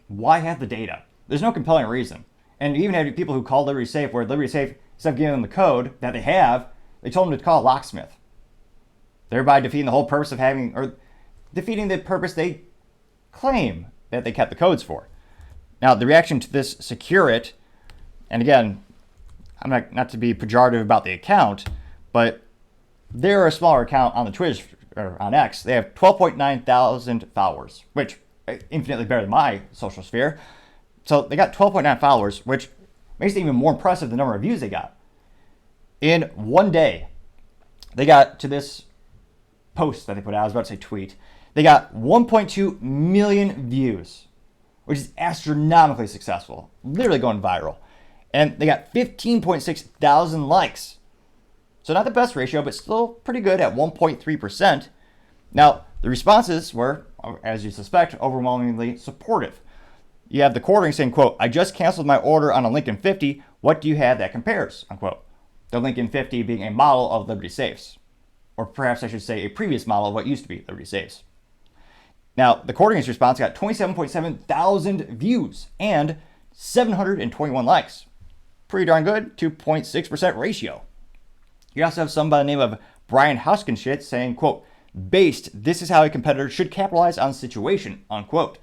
why have the data? There's no compelling reason. And you even have people who call Liberty Safe, where Liberty Safe, instead of giving them the code that they have, they told them to call a locksmith. Thereby defeating the whole purpose of having, or defeating the purpose they claim that they kept the codes for. Now, the reaction to this SecureIT, and again, I'm not to be pejorative about the account, but they're a smaller account on the Twitter, or on X. They have 12.9 thousand followers, which is infinitely better than my social sphere. So they got 12.9 followers, which makes it even more impressive the number of views they got. In one day, they got to this post that they put out, I was about to say tweet, they got 1.2 million views, which is astronomically successful, literally going viral. And they got 15.6 thousand likes. So not the best ratio, but still pretty good at 1.3%. Now, the responses were, as you suspect, overwhelmingly supportive. You have the quartering saying, quote, "I just canceled my order on a Lincoln 50. What do you have that compares?" unquote. The Lincoln 50 being a model of Liberty Safes. Or perhaps I should say a previous model of what used to be Liberty Safes. Now, the quartering's response got 27.7 thousand views and 721 likes. Pretty darn good, 2.6% ratio. You also have some by the name of Brian Houskenshit saying, quote, "Based, this is how a competitor should capitalize on the situation," unquote.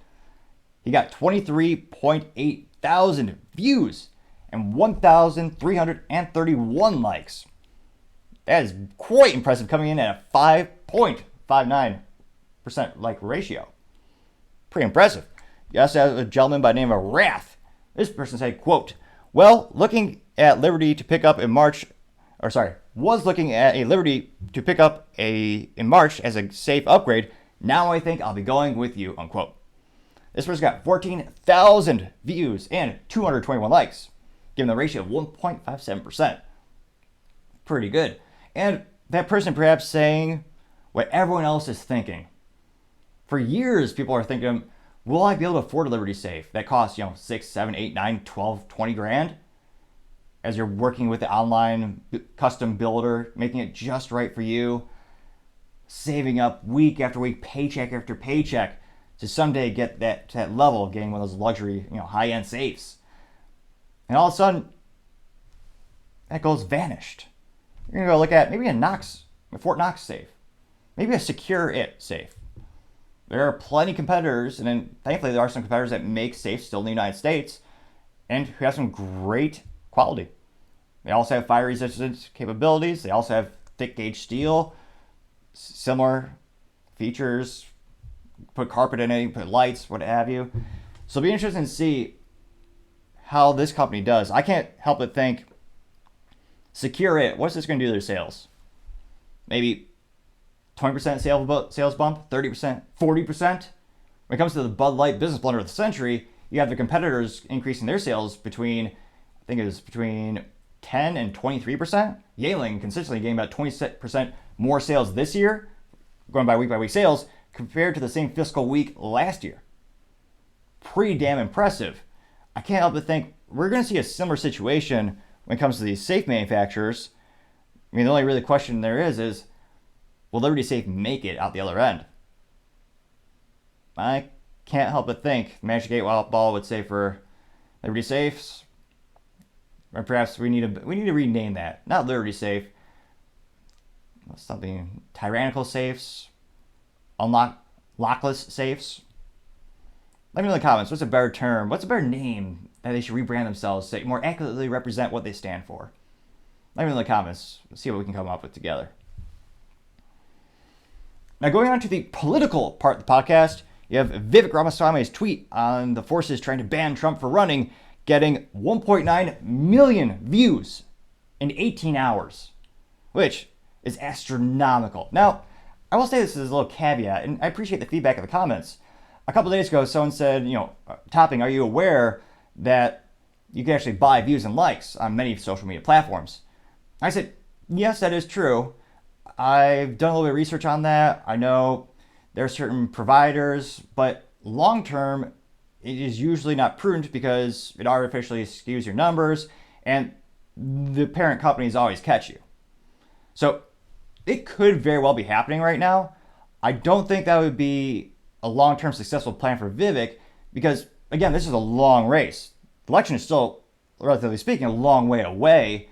He got 23.8 thousand views and 1,331 likes. That is quite impressive, coming in at a 5.59% like ratio. Pretty impressive. You also have a gentleman by the name of Wrath. This person said, quote, "Well, looking at Liberty to pick up in March, was looking at a Liberty to pick up in March as a safe upgrade. Now I think I'll be going with you," unquote. This person got 14,000 views and 221 likes, giving the ratio of 1.57%. Pretty good. And that person perhaps saying what everyone else is thinking. For years, people are thinking, will I be able to afford a Liberty Safe that costs, 6, 7, 8, 9, 12, 20 grand? As you're working with the online custom builder, making it just right for you, saving up week after week, paycheck after paycheck, to someday get that to that level of getting one of those luxury, high-end safes. And all of a sudden, that gold's vanished. You're going to go look at maybe a Fort Knox safe, maybe a SecureIT safe. There are plenty of competitors, and then thankfully there are some competitors that make safes still in the United States and who have some great quality. They also have fire resistant capabilities. They also have thick gauge steel, similar features, put carpet in it, put lights, what have you. So it'll be interesting to see how this company does. I can't help but think, SecureIT, what's this going to do to their sales? Maybe 20% sales bump, 30%, 40%. When it comes to the Bud Light business blunder of the century, you have the competitors increasing their sales between 10 and 23%. Yangling consistently getting about 20% more sales this year, going by week sales, compared to the same fiscal week last year. Pretty damn impressive. I can't help but think we're going to see a similar situation when it comes to these safe manufacturers. I mean, the only really question there is will Liberty Safe make it out the other end? I can't help but think Magic 8 Ball would say for Liberty Safes, or perhaps we need to rename that. Not Liberty Safe. Something tyrannical safes, lockless safes. Let me know in the comments, what's a better term? What's a better name that they should rebrand themselves to more accurately represent what they stand for? Let me know in the comments. Let's see what we can come up with together. Now, going on to the political part of the podcast, you have Vivek Ramaswamy's tweet on the forces trying to ban Trump for running, getting 1.9 million views in 18 hours, which is astronomical. Now, I will say this as a little caveat, and I appreciate the feedback in the comments. A couple of days ago, someone said, Topping, are you aware that you can actually buy views and likes on many social media platforms? I said, yes, that is true. I've done a little bit of research on that. I know there are certain providers, but long term, it is usually not prudent because it artificially skews your numbers and the parent companies always catch you. So it could very well be happening right now. I don't think that would be a long-term successful plan for Vivek because, again, this is a long race. The election is still, relatively speaking, a long way away.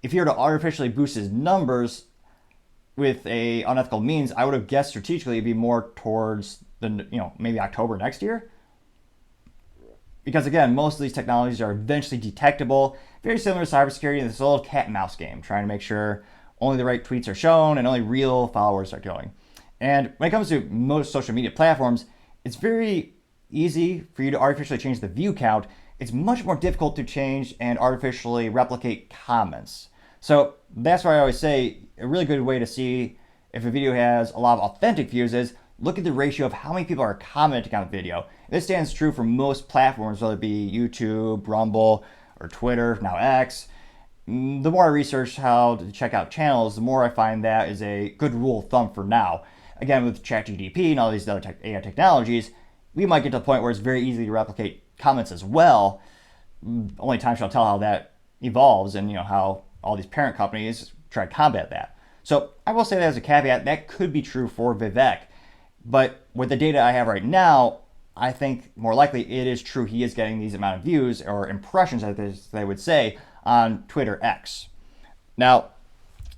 If he were to artificially boost his numbers with a unethical means, I would have guessed strategically it'd be more towards maybe October next year. Because again, most of these technologies are eventually detectable, very similar to cybersecurity. This little cat and mouse game, trying to make sure only the right tweets are shown and only real followers are going. And when it comes to most social media platforms, it's very easy for you to artificially change the view count. It's much more difficult to change and artificially replicate comments. So that's why I always say a really good way to see if a video has a lot of authentic views is look at the ratio of how many people are commenting on the video. This stands true for most platforms, whether it be YouTube, Rumble, or Twitter, now X. The more I research how to check out channels, the more I find that is a good rule of thumb for now. Again, with ChatGPT and all these other AI technologies, we might get to the point where it's very easy to replicate comments as well. Only time shall tell how that evolves and how all these parent companies try to combat that. So I will say that as a caveat, that could be true for Vivek. But with the data I have right now, I think more likely it is true he is getting these amount of views or impressions, as they would say, on Twitter X. Now,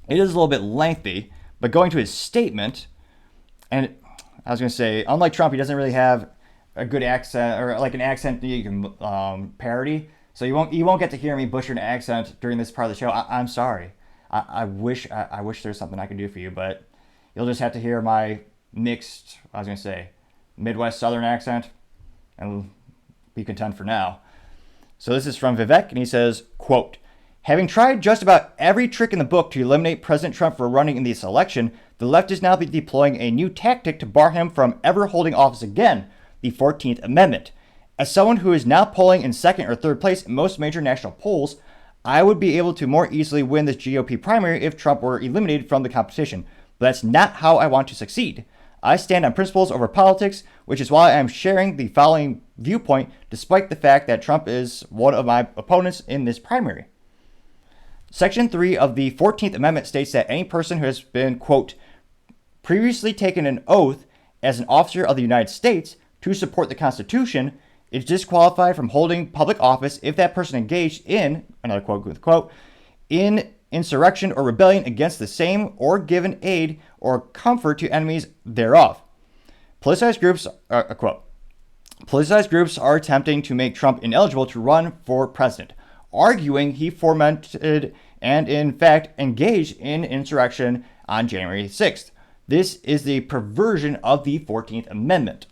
it is a little bit lengthy, but going to his statement, and I was going to say, unlike Trump, he doesn't really have a good accent or like an accent that you can parody. So you won't get to hear me butcher an accent during this part of the show. I'm sorry. I wish there's something I could do for you, but you'll just have to hear my mixed, Midwest Southern accent, and be content for now. So this is from Vivek, and he says, quote, "Having tried just about every trick in the book to eliminate President Trump from running in this election, the left is now deploying a new tactic to bar him from ever holding office again, the 14th Amendment. As someone who is now polling in second or third place in most major national polls, I would be able to more easily win this GOP primary if Trump were eliminated from the competition. But that's not how I want to succeed. I stand on principles over politics, which is why I am sharing the following viewpoint, despite the fact that Trump is one of my opponents in this primary. Section 3 of the 14th Amendment states that any person who has been, quote, previously taken an oath as an officer of the United States to support the Constitution is disqualified from holding public office if that person engaged in, another quote, in insurrection or rebellion against the same or given aid or comfort to enemies thereof. Politicized groups, quote, politicized groups are attempting to make Trump ineligible to run for president, arguing he fomented and in fact engaged in insurrection on January 6th. This is the perversion of the 14th Amendment.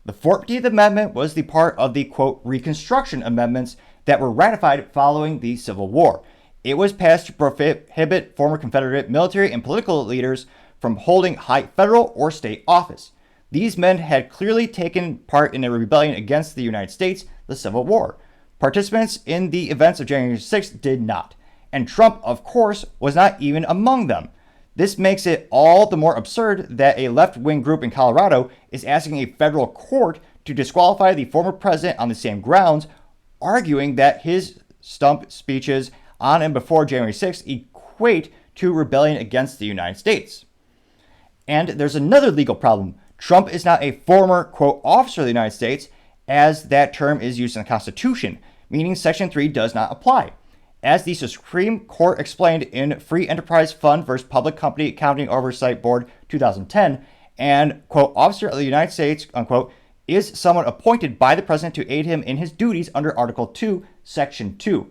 The 14th Amendment was the part of the, quote, Reconstruction Amendments that were ratified following the Civil War. It was passed to prohibit former Confederate military and political leaders from holding high federal or state office. These men had clearly taken part in a rebellion against the United States, the Civil War. Participants in the events of January 6th did not, and Trump, of course, was not even among them. This makes it all the more absurd that a left-wing group in Colorado is asking a federal court to disqualify the former president on the same grounds, arguing that his stump speeches on and before January 6th equate to rebellion against the United States. And there's another legal problem. Trump is not a former, quote, officer of the United States, as that term is used in the Constitution, meaning Section 3 does not apply. As the Supreme Court explained in Free Enterprise Fund versus Public Company Accounting Oversight Board 2010, and, quote, officer of the United States, unquote, is someone appointed by the president to aid him in his duties under Article 2, Section 2.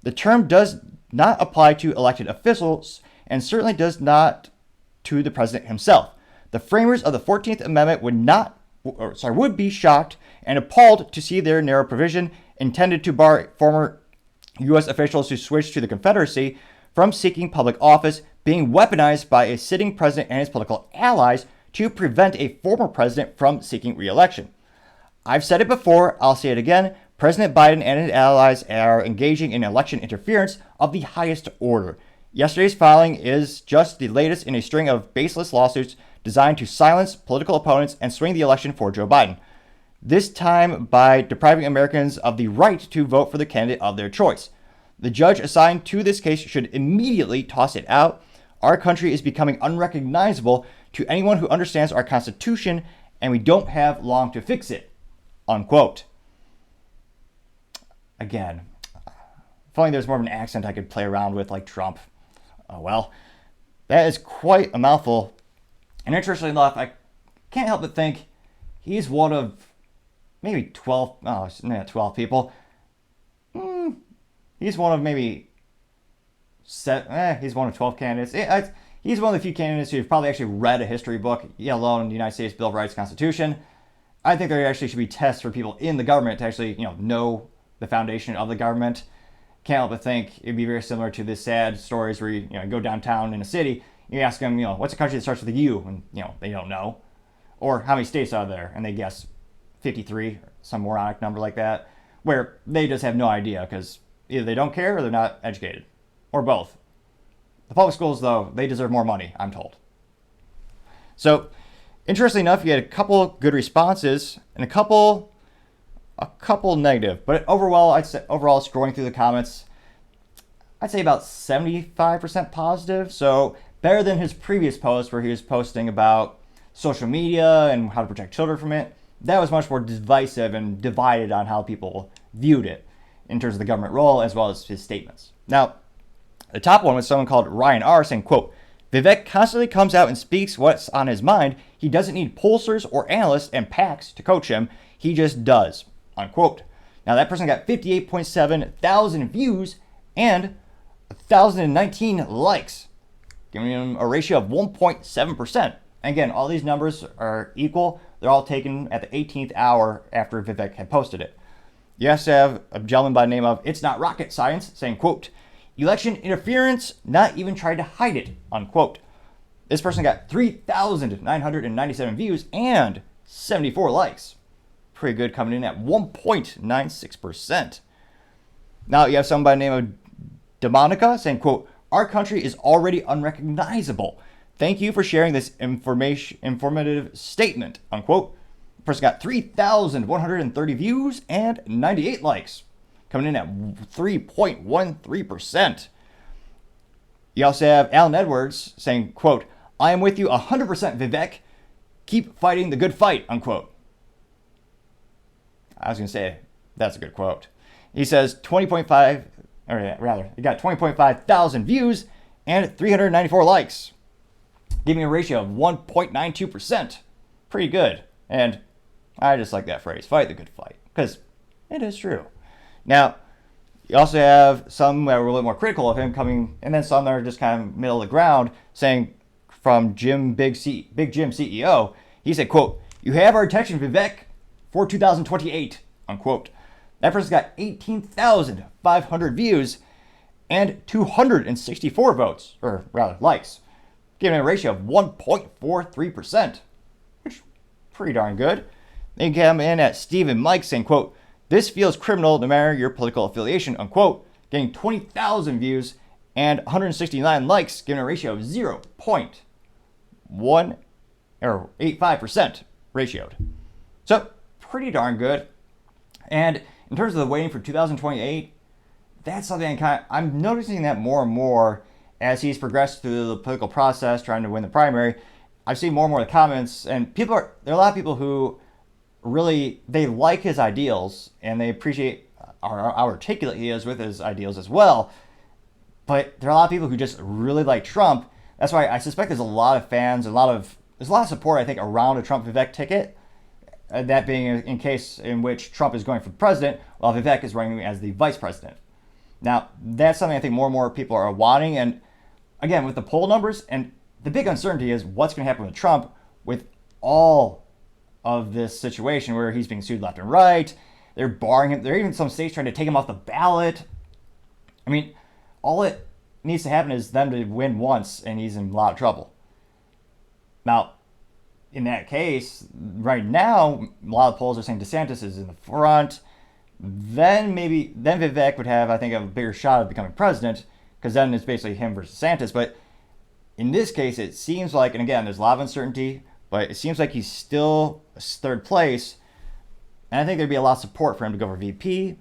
The term does not apply to elected officials and certainly does not to the president himself. The framers of the 14th Amendment would be shocked and appalled to see their narrow provision intended to bar former U.S. officials who switched to the Confederacy from seeking public office being weaponized by a sitting president and his political allies to prevent a former president from seeking re-election. I've said it before, I'll say it again, President Biden and his allies are engaging in election interference of the highest order. Yesterday's filing is just the latest in a string of baseless lawsuits designed to silence political opponents and swing the election for Joe Biden. This time by depriving Americans of the right to vote for the candidate of their choice. The judge assigned to this case should immediately toss it out. Our country is becoming unrecognizable to anyone who understands our Constitution, and we don't have long to fix it. Unquote. Again, if only there's more of an accent I could play around with like Trump. Oh well, that is quite a mouthful. And interestingly enough, I can't help but think he's one of maybe 12 people. He's one of maybe he's one of 12 candidates. He's one of the few candidates who've probably actually read a history book, let alone the United States Bill of Rights Constitution. I think there actually should be tests for people in the government to actually, know the foundation of the government. Can't help but think it'd be very similar to the sad stories where you go downtown in a city, you ask them, what's a country that starts with a U? And, they don't know. Or how many states are there? And they guess 53, some moronic number like that, where they just have no idea because either they don't care or they're not educated. Or both. The public schools, though, they deserve more money, I'm told. So, interestingly enough, you had a couple good responses and a couple negative. But overall, I'd say scrolling through the comments, I'd say about 75% positive. So better than his previous post where he was posting about social media and how to protect children from it. That was much more divisive and divided on how people viewed it in terms of the government role as well as his statements. Now, the top one was someone called Ryan R. saying, quote, Vivek constantly comes out and speaks what's on his mind. He doesn't need pollsters or analysts and PACs to coach him. He just does, unquote. Now, that person got 58.7 thousand views and 1,019 likes, giving him a ratio of 1.7%. Again, all these numbers are equal. They're all taken at the 18th hour after Vivek had posted it. You also have a gentleman by the name of It's Not Rocket Science saying, quote, election interference, not even tried to hide it, unquote. This person got 3,997 views and 74 likes. Pretty good, coming in at 1.96%. Now you have someone by the name of Demonica saying, quote, our country is already unrecognizable. Thank you for sharing this informative statement, unquote. The person got 3,130 views and 98 likes, coming in at 3.13%. You also have Alan Edwards saying, quote, I am with you 100%, Vivek. Keep fighting the good fight, unquote. I was going to say, that's a good quote. He says 20.5 or rather, it got 20.5 thousand views and 394 likes, giving a ratio of 1.92%. Pretty good. And I just like that phrase, fight the good fight, because it is true. Now, you also have some that were a little more critical of him coming, and then some that are just kind of middle of the ground, saying from Big Jim CEO, he said, quote, "You have our attention, Vivek, for 2028, unquote." That person got 18,500 views and 264 votes, or rather likes, giving a ratio of 1.43%, which is pretty darn good. They came in at Stephen Mike saying, quote, "This feels criminal no matter your political affiliation," unquote, getting 20,000 views and 169 likes, giving a ratio of 0.185% ratioed. So pretty darn good. And in terms of the waiting for 2028, that's something I'm noticing that more and more as he's progressed through the political process, trying to win the primary. I've seen more and more of the comments, and there are a lot of people who really, they like his ideals and they appreciate how articulate he is with his ideals as well. But there are a lot of people who just really like Trump. That's why I suspect there's a lot of fans, there's a lot of support, I think, around a Trump Vivek ticket. That being in case in which Trump is going for president, while Vivek is running as the vice president. Now, that's something I think more and more people are wanting. And again, with the poll numbers, and the big uncertainty is what's going to happen with Trump with all of this situation where he's being sued left and right. They're barring him. There are even some states trying to take him off the ballot. I mean, all it needs to happen is them to win once, and he's in a lot of trouble. Now, in that case, right now, a lot of polls are saying DeSantis is in the front. Then Vivek would have, I think, a bigger shot of becoming president, because then it's basically him versus DeSantis. But in this case, it seems like, and again, there's a lot of uncertainty, but it seems like he's still third place. And I think there'd be a lot of support for him to go for VP.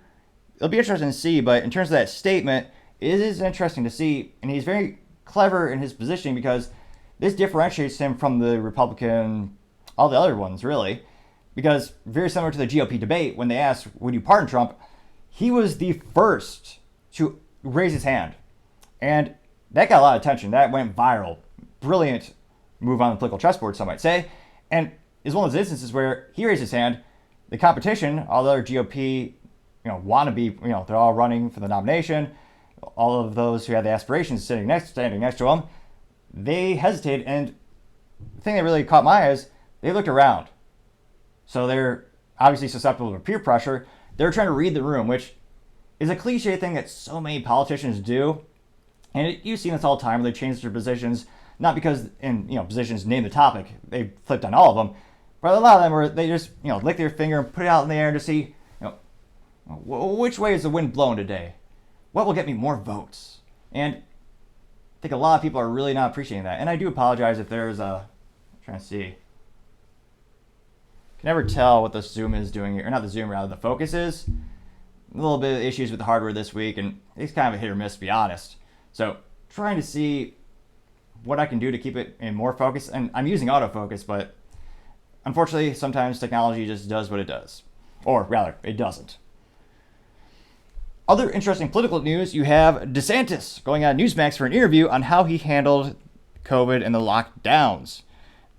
It'll be interesting to see, but in terms of that statement, it is interesting to see, and he's very clever in his positioning because this differentiates him from the Republican, all the other ones, really. Because very similar to the GOP debate, when they asked, would you pardon Trump? He was the first to raise his hand. And that got a lot of attention. That went viral. Brilliant move on the political chessboard, some might say. And it's one of those instances where he raised his hand. The competition, all the other GOP, wannabe, they're all running for the nomination. All of those who had the aspirations standing next to him, they hesitated. And the thing that really caught my eye is they looked around. So they're obviously susceptible to peer pressure. They're trying to read the room, which is a cliche thing that so many politicians do. And you've seen this all the time where they change their positions, not because positions name the topic, they flipped on all of them, but a lot of them where they just lick their finger and put it out in the air to see which way is the wind blowing today? What will get me more votes? And I think a lot of people are really not appreciating that. And I do apologize if there's I'm trying to see. Can never tell what the Zoom is doing here, or not the Zoom, rather the focus is. A little bit of issues with the hardware this week, and it's kind of a hit or miss, to be honest. So trying to see what I can do to keep it in more focus, and I'm using autofocus, but unfortunately, sometimes technology just does what it does, or rather, it doesn't. Other interesting political news: you have DeSantis going on Newsmax for an interview on how he handled COVID and the lockdowns.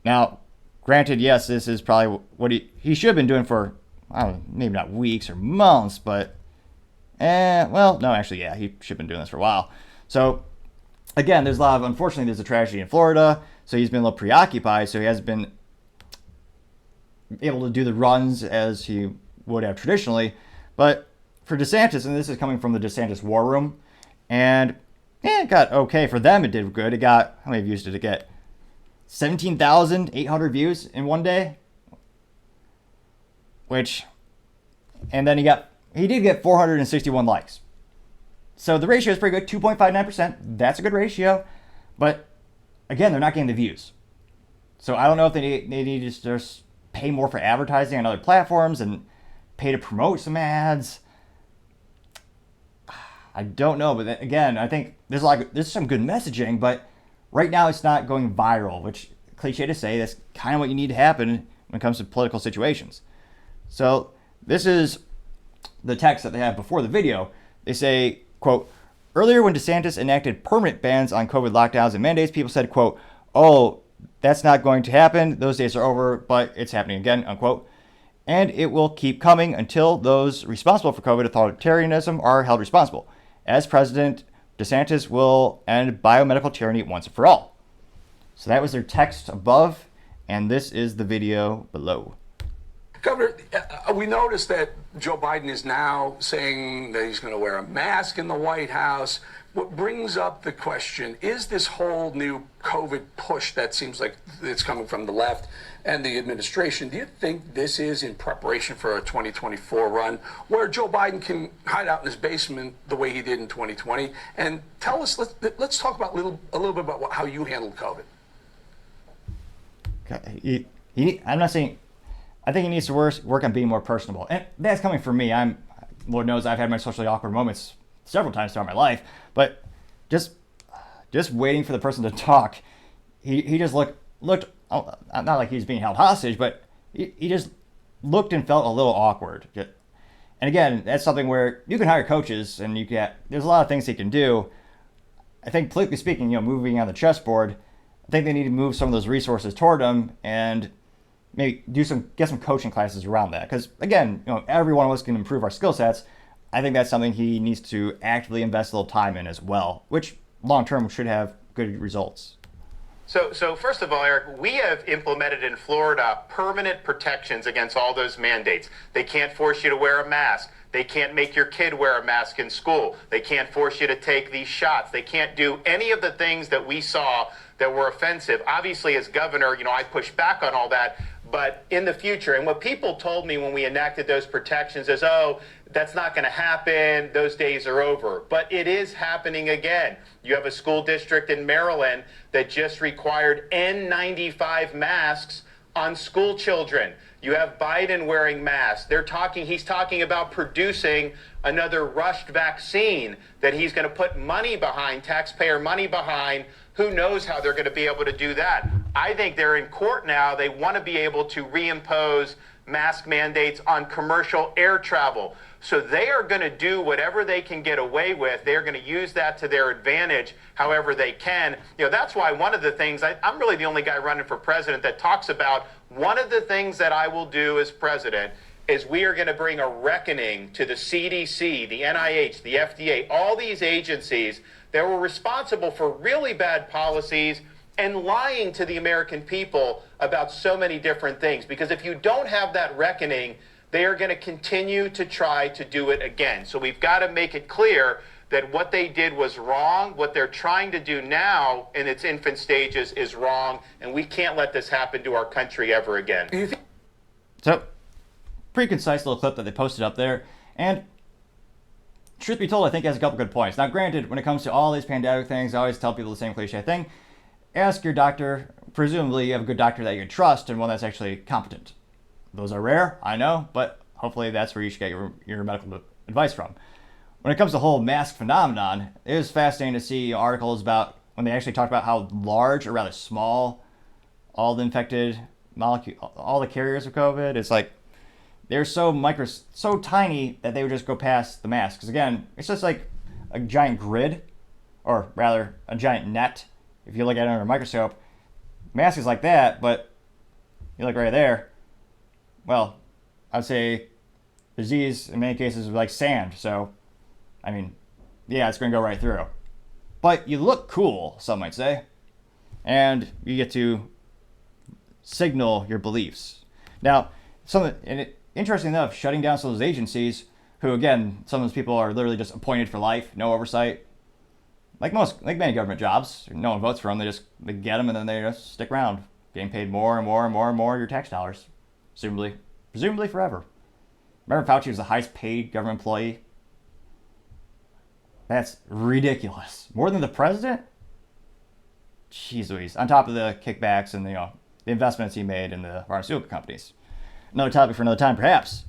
Now, granted, yes, this is probably what he should have been doing for, I don't know, maybe not weeks or months, but, he should have been doing this for a while. So, again, unfortunately, there's a tragedy in Florida, so he's been a little preoccupied, so he hasn't been able to do the runs as he would have traditionally. But for DeSantis, and this is coming from the DeSantis War Room, and it got okay for them. It did good. It got, how many views did it get? 17,800 views in one day. And then he did get 461 likes. So the ratio is pretty good, 2.59%. That's a good ratio. But again, they're not getting the views. So I don't know if they need to just pay more for advertising on other platforms and pay to promote some ads. I don't know, but again, I think there's some good messaging, but right now it's not going viral, which, cliche to say, that's kind of what you need to happen when it comes to political situations. So this is the text that they have before the video. They say, quote, Earlier, when DeSantis enacted permanent bans on COVID lockdowns and mandates, people said, quote, oh, that's not going to happen. Those days are over, but it's happening again, unquote. And it will keep coming until those responsible for COVID authoritarianism are held responsible. As president, DeSantis will end biomedical tyranny once and for all. So that was their text above, and this is the video below. Governor, we noticed that Joe Biden is now saying that he's going to wear a mask in the White House. What brings up the question, is this whole new COVID push that seems like it's coming from the left and the administration, do you think this is in preparation for a 2024 run where Joe Biden can hide out in his basement the way he did in 2020? And tell us, let's talk about a little bit about how you handled COVID. I'm not saying... I think he needs to work on being more personable. And that's coming from me. Lord knows I've had my socially awkward moments several times throughout my life. But just waiting for the person to talk, he just looked, not like he's being held hostage, but he just looked and felt a little awkward. And again, that's something where you can hire coaches and there's a lot of things he can do. I think politically speaking, moving on the chessboard, I think they need to move some of those resources toward him and maybe get some coaching classes around that. Because again, every one of us can improve our skill sets. I think that's something he needs to actively invest a little time in as well, which long term should have good results. So first of all, Eric, we have implemented in Florida permanent protections against all those mandates. They can't force you to wear a mask. They can't make your kid wear a mask in school. They can't force you to take these shots. They can't do any of the things that we saw that were offensive. Obviously, as governor, I pushed back on all that. But in the future, and what people told me when we enacted those protections is, oh, that's not going to happen. Those days are over. But it is happening again. You have a school district in Maryland that just required N95 masks on school children. You have Biden wearing masks. He's talking about producing another rushed vaccine that he's going to put money behind, taxpayer money behind. Who knows how they're going to be able to do that? I think they're in court now. They want to be able to reimpose mask mandates on commercial air travel. So they are going to do whatever they can get away with. They're going to use that to their advantage however they can. That's why one of the things, I'm really the only guy running for president that talks about one of the things that I will do as president is we are going to bring a reckoning to the CDC, the NIH, the FDA, all these agencies that were responsible for really bad policies and lying to the American people about so many different things. Because if you don't have that reckoning, they are going to continue to try to do it again. So we've got to make it clear that what they did was wrong. What they're trying to do now in its infant stages is wrong, and we can't let this happen to our country ever again. So, pretty concise little clip that they posted up there. And truth be told, I think it has a couple good points. Now, granted, when it comes to all these pandemic things, I always tell people the same cliche thing. Ask your doctor. Presumably, you have a good doctor that you trust and one that's actually competent. Those are rare, I know, but hopefully that's where you should get your medical advice from. When it comes to the whole mask phenomenon, it was fascinating to see articles about when they actually talked about how large or rather small all the infected all the carriers of COVID. It's like they're so tiny that they would just go past the mask. Because again, it's just like a giant grid, or rather a giant net. If you look at it under a microscope, mask is like that, but you look right there. Well, I'd say disease in many cases is like sand. So, I mean, yeah, it's going to go right through. But you look cool, some might say. And you get to signal your beliefs. Now, interesting enough, shutting down some of those agencies, who again, some of those people are literally just appointed for life, no oversight. Like many government jobs, no one votes for them. They get them and then they just stick around, getting paid more and more and more and more of your tax dollars, presumably forever. Remember, Fauci was the highest paid government employee. That's ridiculous. More than the president? Jeez Louise. On top of the kickbacks and the investments he made in the pharmaceutical companies. Another topic for another time, perhaps.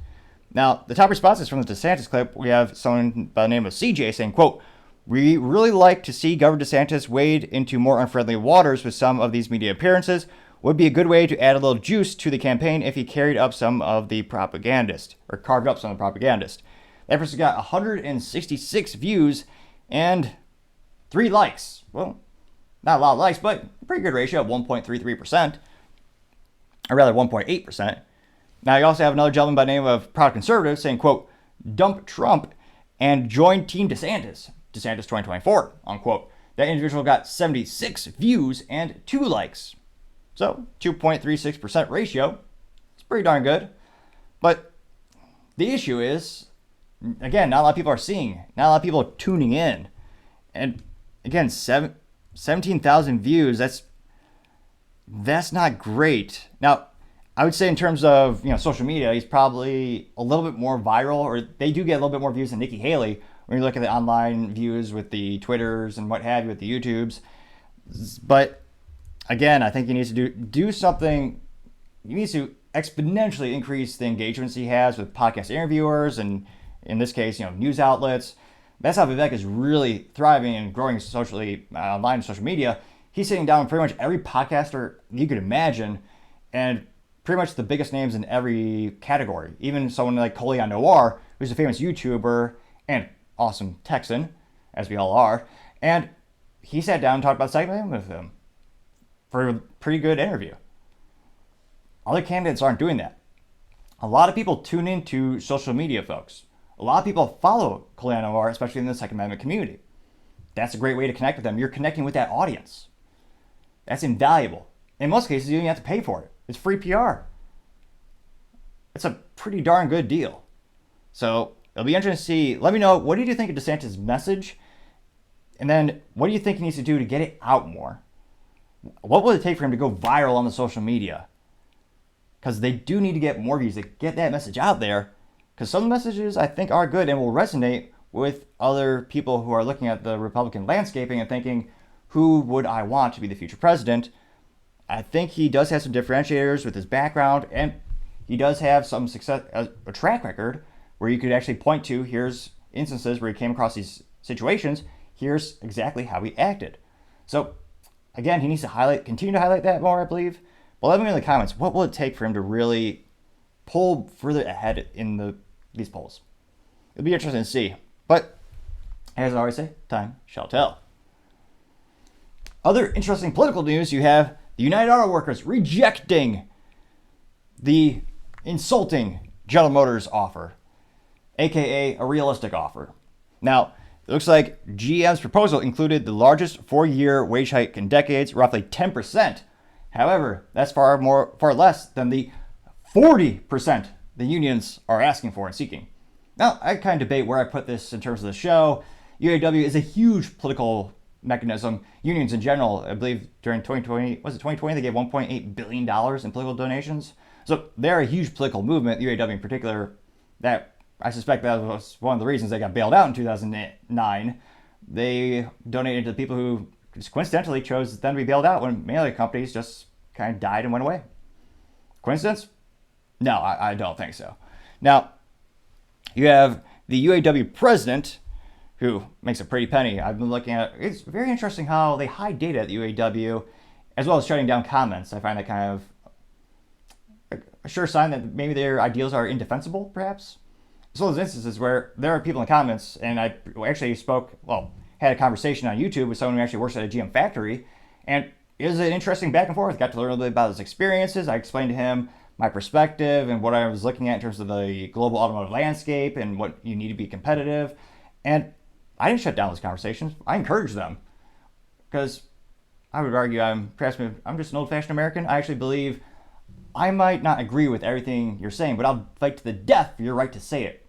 Now, the top responses from the DeSantis clip, we have someone by the name of CJ saying, quote, "We really like to see Governor DeSantis wade into more unfriendly waters with some of these media appearances. Would be a good way to add a little juice to the campaign if he carried up some of the propagandist, or carved up some of the propagandist." That person got 166 views and 3 likes. Well, not a lot of likes, but a pretty good ratio of 1.33%, or rather 1.8%. Now, you also have another gentleman by the name of Proud Conservative saying, quote, dump Trump and join Team DeSantis 2024, unquote. That individual got 76 views and 2 likes. So, 2.36% ratio. It's pretty darn good. But the issue is, again, not a lot of people are seeing. Not a lot of people are tuning in. And again, 17,000 views, that's not great. Now, I would say in terms of social media, he's probably a little bit more viral, or they do get a little bit more views than Nikki Haley when you look at the online views with the Twitters and what have you with the YouTubes. But again, I think he needs to do something. He needs to exponentially increase the engagements he has with podcast interviewers and, in this case, news outlets. That's how Vivek is really thriving and growing socially online and social media. He's sitting down with pretty much every podcaster you could imagine, and pretty much the biggest names in every category. Even someone like Colion Noir, who's a famous YouTuber and awesome Texan, as we all are. And he sat down and talked about segmenting with him for a pretty good interview. Other candidates aren't doing that. A lot of people tune into social media, folks. A lot of people follow Colion Noir, especially in the Second Amendment community. That's a great way to connect with them. You're connecting with that audience. That's invaluable. In most cases, you don't even have to pay for it. It's free PR. It's a pretty darn good deal. So it'll be interesting to see. Let me know, what did you think of DeSantis' message? And then what do you think he needs to do to get it out more? What will it take for him to go viral on the social media? Because they do need to get more views to get that message out there. Because some messages I think are good and will resonate with other people who are looking at the Republican landscaping and thinking, who would I want to be the future president? I think he does have some differentiators with his background, and he does have some success, a track record where you could actually point to, here's instances where he came across these situations, here's exactly how he acted. So again, he needs to continue to highlight that more, I believe. But let me know in the comments, what will it take for him to really pull further ahead in these polls? It'll be interesting to see. But as I always say, time shall tell. Other interesting political news, you have the United Auto Workers rejecting the insulting General Motors offer, aka a realistic offer. Now, it looks like GM's proposal included the largest 4-year wage hike in decades, roughly 10%. However, that's far less than the 40% the unions are asking for and seeking. Now, I kind of debate where I put this in terms of the show. UAW is a huge political mechanism. Unions in general, I believe during 2020, was it 2020, they gave $1.8 billion in political donations. So they're a huge political movement, UAW in particular, that I suspect that was one of the reasons they got bailed out in 2009. They donated to the people who just coincidentally chose them to be bailed out when many other companies just kind of died and went away. Coincidence? No, I don't think so. Now, you have the UAW president, who makes a pretty penny. I've been looking at, it's very interesting how they hide data at the UAW, as well as shutting down comments. I find that kind of a sure sign that maybe their ideals are indefensible, perhaps. As well as instances where there are people in the comments, and I actually had a conversation on YouTube with someone who actually works at a GM factory, and it was an interesting back and forth. Got to learn a little bit about his experiences. I explained to him my perspective and what I was looking at in terms of the global automotive landscape and what you need to be competitive. And I didn't shut down those conversations. I encouraged them, because I would argue I'm just an old-fashioned American. I actually believe I might not agree with everything you're saying, but I'll fight to the death for your right to say it,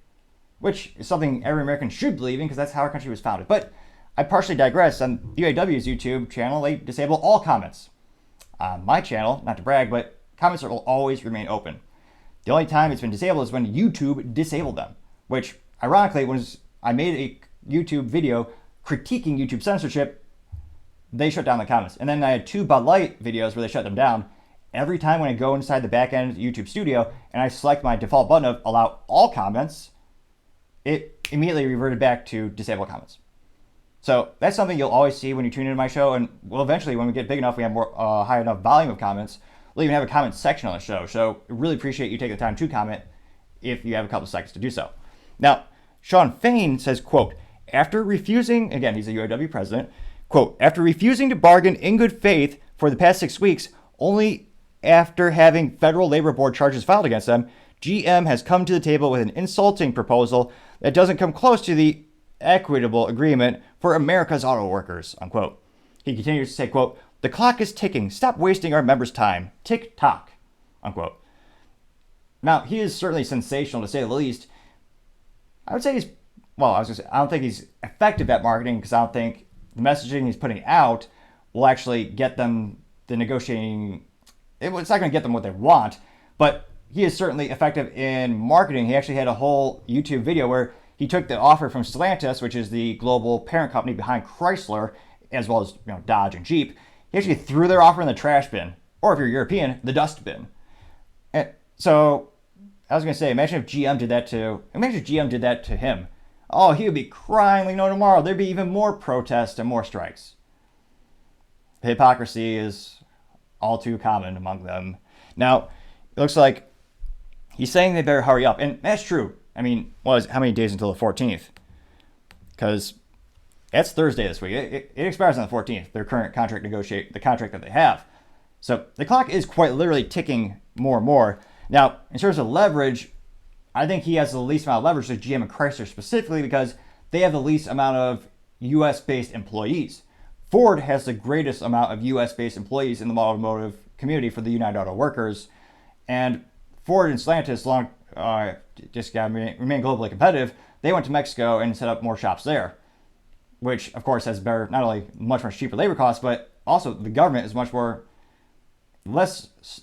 which is something every American should believe in, because that's how our country was founded. But I partially digress. On UAW's YouTube channel, they disable all comments. On my channel, not to brag, but comments will always remain open. The only time it's been disabled is when YouTube disabled them, which ironically was I made a YouTube video critiquing YouTube censorship. They shut down the comments. And then I had 2 Bud Light videos where they shut them down. Every time when I go inside the back end of YouTube studio and I select my default button of allow all comments, it immediately reverted back to disable comments. So that's something you'll always see when you tune into my show. And we'll eventually, when we get big enough, we have more high enough volume of comments, we'll even have a comment section on the show. So I really appreciate you taking the time to comment if you have a couple of seconds to do so. Now, Sean Fain says, quote, after refusing, again, he's a UAW president, quote, after refusing to bargain in good faith for the past 6 weeks, only after having federal labor board charges filed against them, GM has come to the table with an insulting proposal that doesn't come close to the equitable agreement for America's auto workers, unquote. He continues to say, quote, the clock is ticking. Stop wasting our members' time. Tick tock, unquote. Now, he is certainly sensational to say the least. I would say he's, well, I was going to say, I don't think he's effective at marketing because I don't think the messaging he's putting out will actually get them the negotiating. It's not going to get them what they want, but he is certainly effective in marketing. He actually had a whole YouTube video where he took the offer from Stellantis, which is the global parent company behind Chrysler, as well as Dodge and Jeep. He actually threw their offer in the trash bin, or if you're European, the dust bin. And so I was going to say, imagine if GM did that to him. Oh, he would be crying, tomorrow. There'd be even more protests and more strikes. The hypocrisy is all too common among them. Now, it looks like he's saying they better hurry up. And that's true. I mean, how many days until the 14th? Because that's Thursday this week. It expires on the 14th, their current contract the contract that they have. So the clock is quite literally ticking more and more. Now, in terms of leverage, I think he has the least amount of leverage to GM and Chrysler specifically because they have the least amount of U.S.-based employees. Ford has the greatest amount of U.S.-based employees in the automotive community for the United Auto Workers. And Ford and Stellantis just got to remain globally competitive. They went to Mexico and set up more shops there, which, of course, has better, not only much cheaper labor costs, but also the government is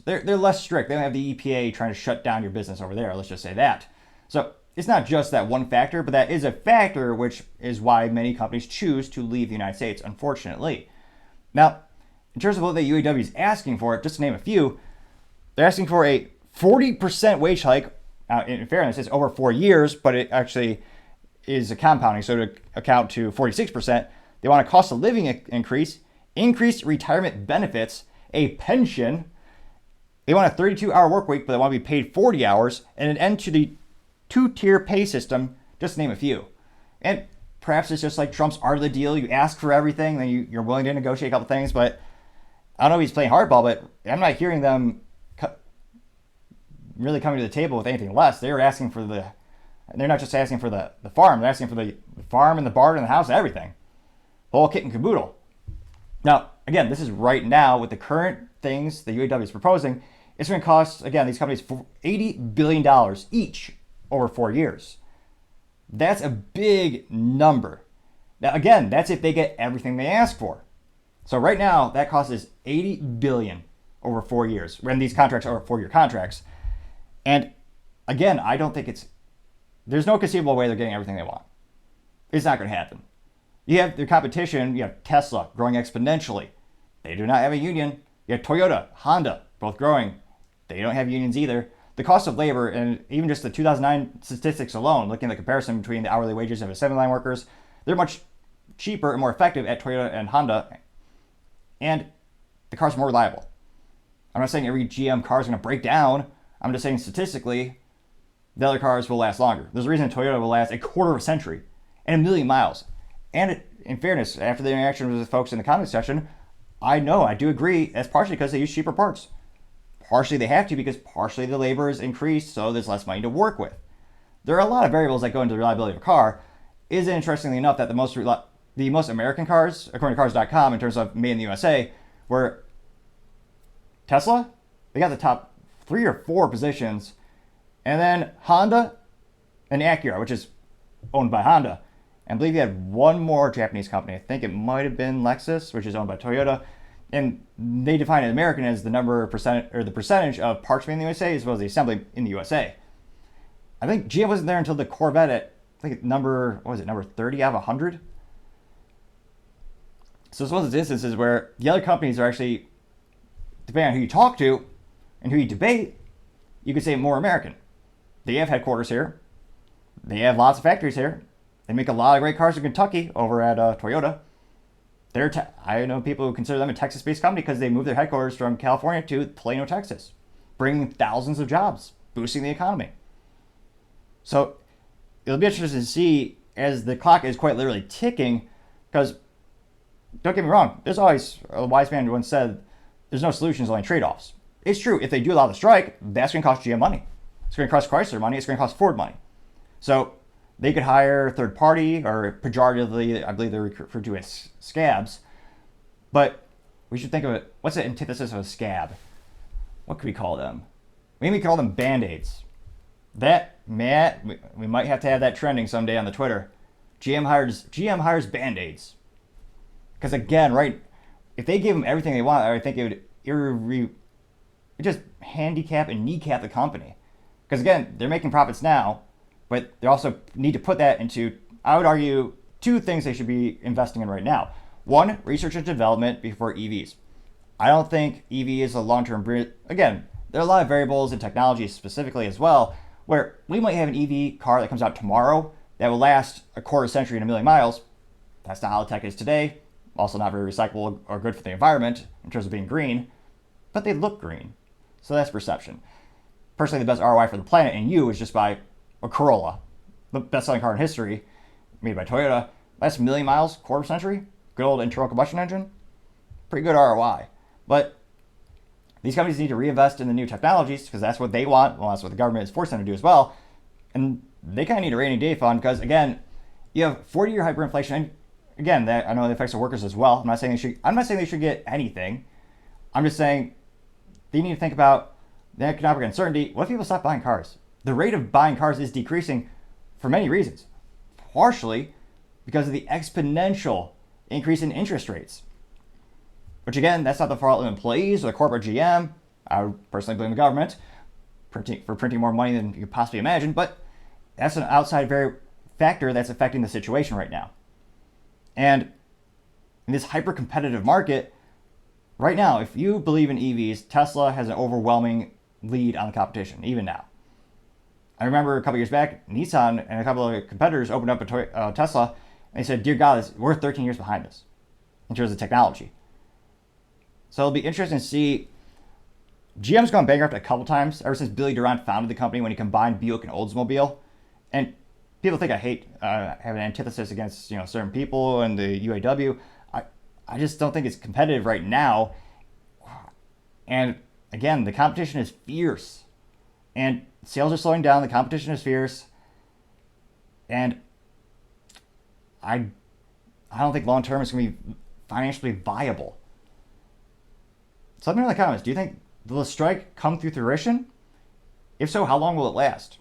they're less strict. They don't have the EPA trying to shut down your business over there. Let's just say that. So it's not just that one factor, but that is a factor, which is why many companies choose to leave the United States, unfortunately. Now, in terms of what the UAW is asking for, just to name a few, they're asking for a 40% wage hike. In fairness, it's over 4 years, but it actually is a compounding. So to account to 46%, they want a cost of living increase, increased retirement benefits, a pension. They want a 32-hour work week, but they want to be paid 40 hours, and an end to the two-tier pay system, just to name a few. And perhaps it's just like Trump's art of the deal. You ask for everything, then you're willing to negotiate a couple things, but I don't know if he's playing hardball, but I'm not hearing them really coming to the table with anything less. They're not just asking for the farm, they're asking for the farm and the barn and the house, everything. Whole kit and caboodle. Now, again, this is right now with the current things the UAW is proposing. It's going to cost, again, these companies $80 billion each over 4 years. That's a big number. Now, again, that's if they get everything they ask for. So right now, that cost is $80 billion over 4 years, when these contracts are 4-year contracts. And again, I don't think there's no conceivable way they're getting everything they want. It's not going to happen. You have their competition, you have Tesla growing exponentially. They do not have a union. You have Toyota, Honda, both growing. They don't have unions either. The cost of labor, and even just the 2009 statistics alone, looking at the comparison between the hourly wages of assembly line workers, they're much cheaper and more effective at Toyota and Honda. And the car's more reliable. I'm not saying every GM car is going to break down. I'm just saying statistically, the other cars will last longer. There's a reason Toyota will last a quarter of a century and 1 million miles. And in fairness, after the interaction with the folks in the comment section, I do agree that's partially because they use cheaper parts. Partially they have to because partially the labor is increased, so there's less money to work with. There are a lot of variables that go into the reliability of a car. Is it interestingly enough that the most American cars, according to cars.com, in terms of made in the USA, were Tesla? They got the top 3 or 4 positions. And then Honda and Acura, which is owned by Honda. And I believe you had one more Japanese company. I think it might have been Lexus, which is owned by Toyota. And they define an American as the percentage of parts made in the USA as well as the assembly in the USA. I think GM wasn't there until the Corvette at, I think number 30 out of 100? So it's one of those instances where the other companies are actually, depending on who you talk to and who you debate, you could say more American. They have headquarters here. They have lots of factories here. They make a lot of great cars in Kentucky over at Toyota. I know people who consider them a Texas-based company because they moved their headquarters from California to Plano, Texas, bringing thousands of jobs, boosting the economy. So it'll be interesting to see as the clock is quite literally ticking, because don't get me wrong, there's always, a wise man once said, there's no solutions, only trade-offs. It's true, if they do allow the strike, that's going to cost GM money. It's going to cost Chrysler money, it's going to cost Ford money. So they could hire third party, or pejoratively, I believe they're referred to as scabs. But we should think of it, what's the antithesis of a scab? What could we call them? Maybe we call them Band-Aids. That, Matt, we might have to have that trending someday on the Twitter. GM hires Band-Aids. Because again, right, if they gave them everything they want, I think it would just handicap and kneecap the company. Because again, they're making profits now, but they also need to put that into, I would argue, two things they should be investing in right now. One, research and development before EVs. I don't think EV is a long-term, again, there are a lot of variables in technology specifically as well, where we might have an EV car that comes out tomorrow that will last a quarter century and 1 million miles. That's not how the tech is today. Also not very recyclable or good for the environment in terms of being green, but they look green. So that's perception. Personally, the best ROI for the planet and you is just buy a Corolla, the best-selling car in history, made by Toyota. Last 1 million miles, quarter century, good old internal combustion engine. Pretty good ROI. But these companies need to reinvest in the new technologies because that's what they want. Well, that's what the government is forcing them to do as well. And they kind of need a rainy day fund because, again, you have 40-year hyperinflation. And again, that I know it affects the workers as well. I'm not saying they should get anything. I'm just saying they need to think about the economic uncertainty. What if people stop buying cars? The rate of buying cars is decreasing for many reasons. Partially because of the exponential increase in interest rates. Which again, that's not the fault of employees or the corporate GM. I would personally blame the government for printing more money than you could possibly imagine, but that's an outside factor that's affecting the situation right now. And in this hyper-competitive market, right now, if you believe in EVs, Tesla has an overwhelming lead on the competition, even now. I remember a couple years back, Nissan and a couple of competitors opened up a Tesla, and they said, dear God, we're 13 years behind us in terms of technology. So it'll be interesting to see. GM's gone bankrupt a couple times ever since Billy Durant founded the company when he combined Buick and Oldsmobile. And people think I hate have an antithesis against certain people and the UAW. I just don't think it's competitive right now. And again, the competition is fierce. And sales are slowing down. The competition is fierce. And I don't think long term it's going to be financially viable. So let me know in the comments. Do you think will the strike come through fruition? If so, how long will it last?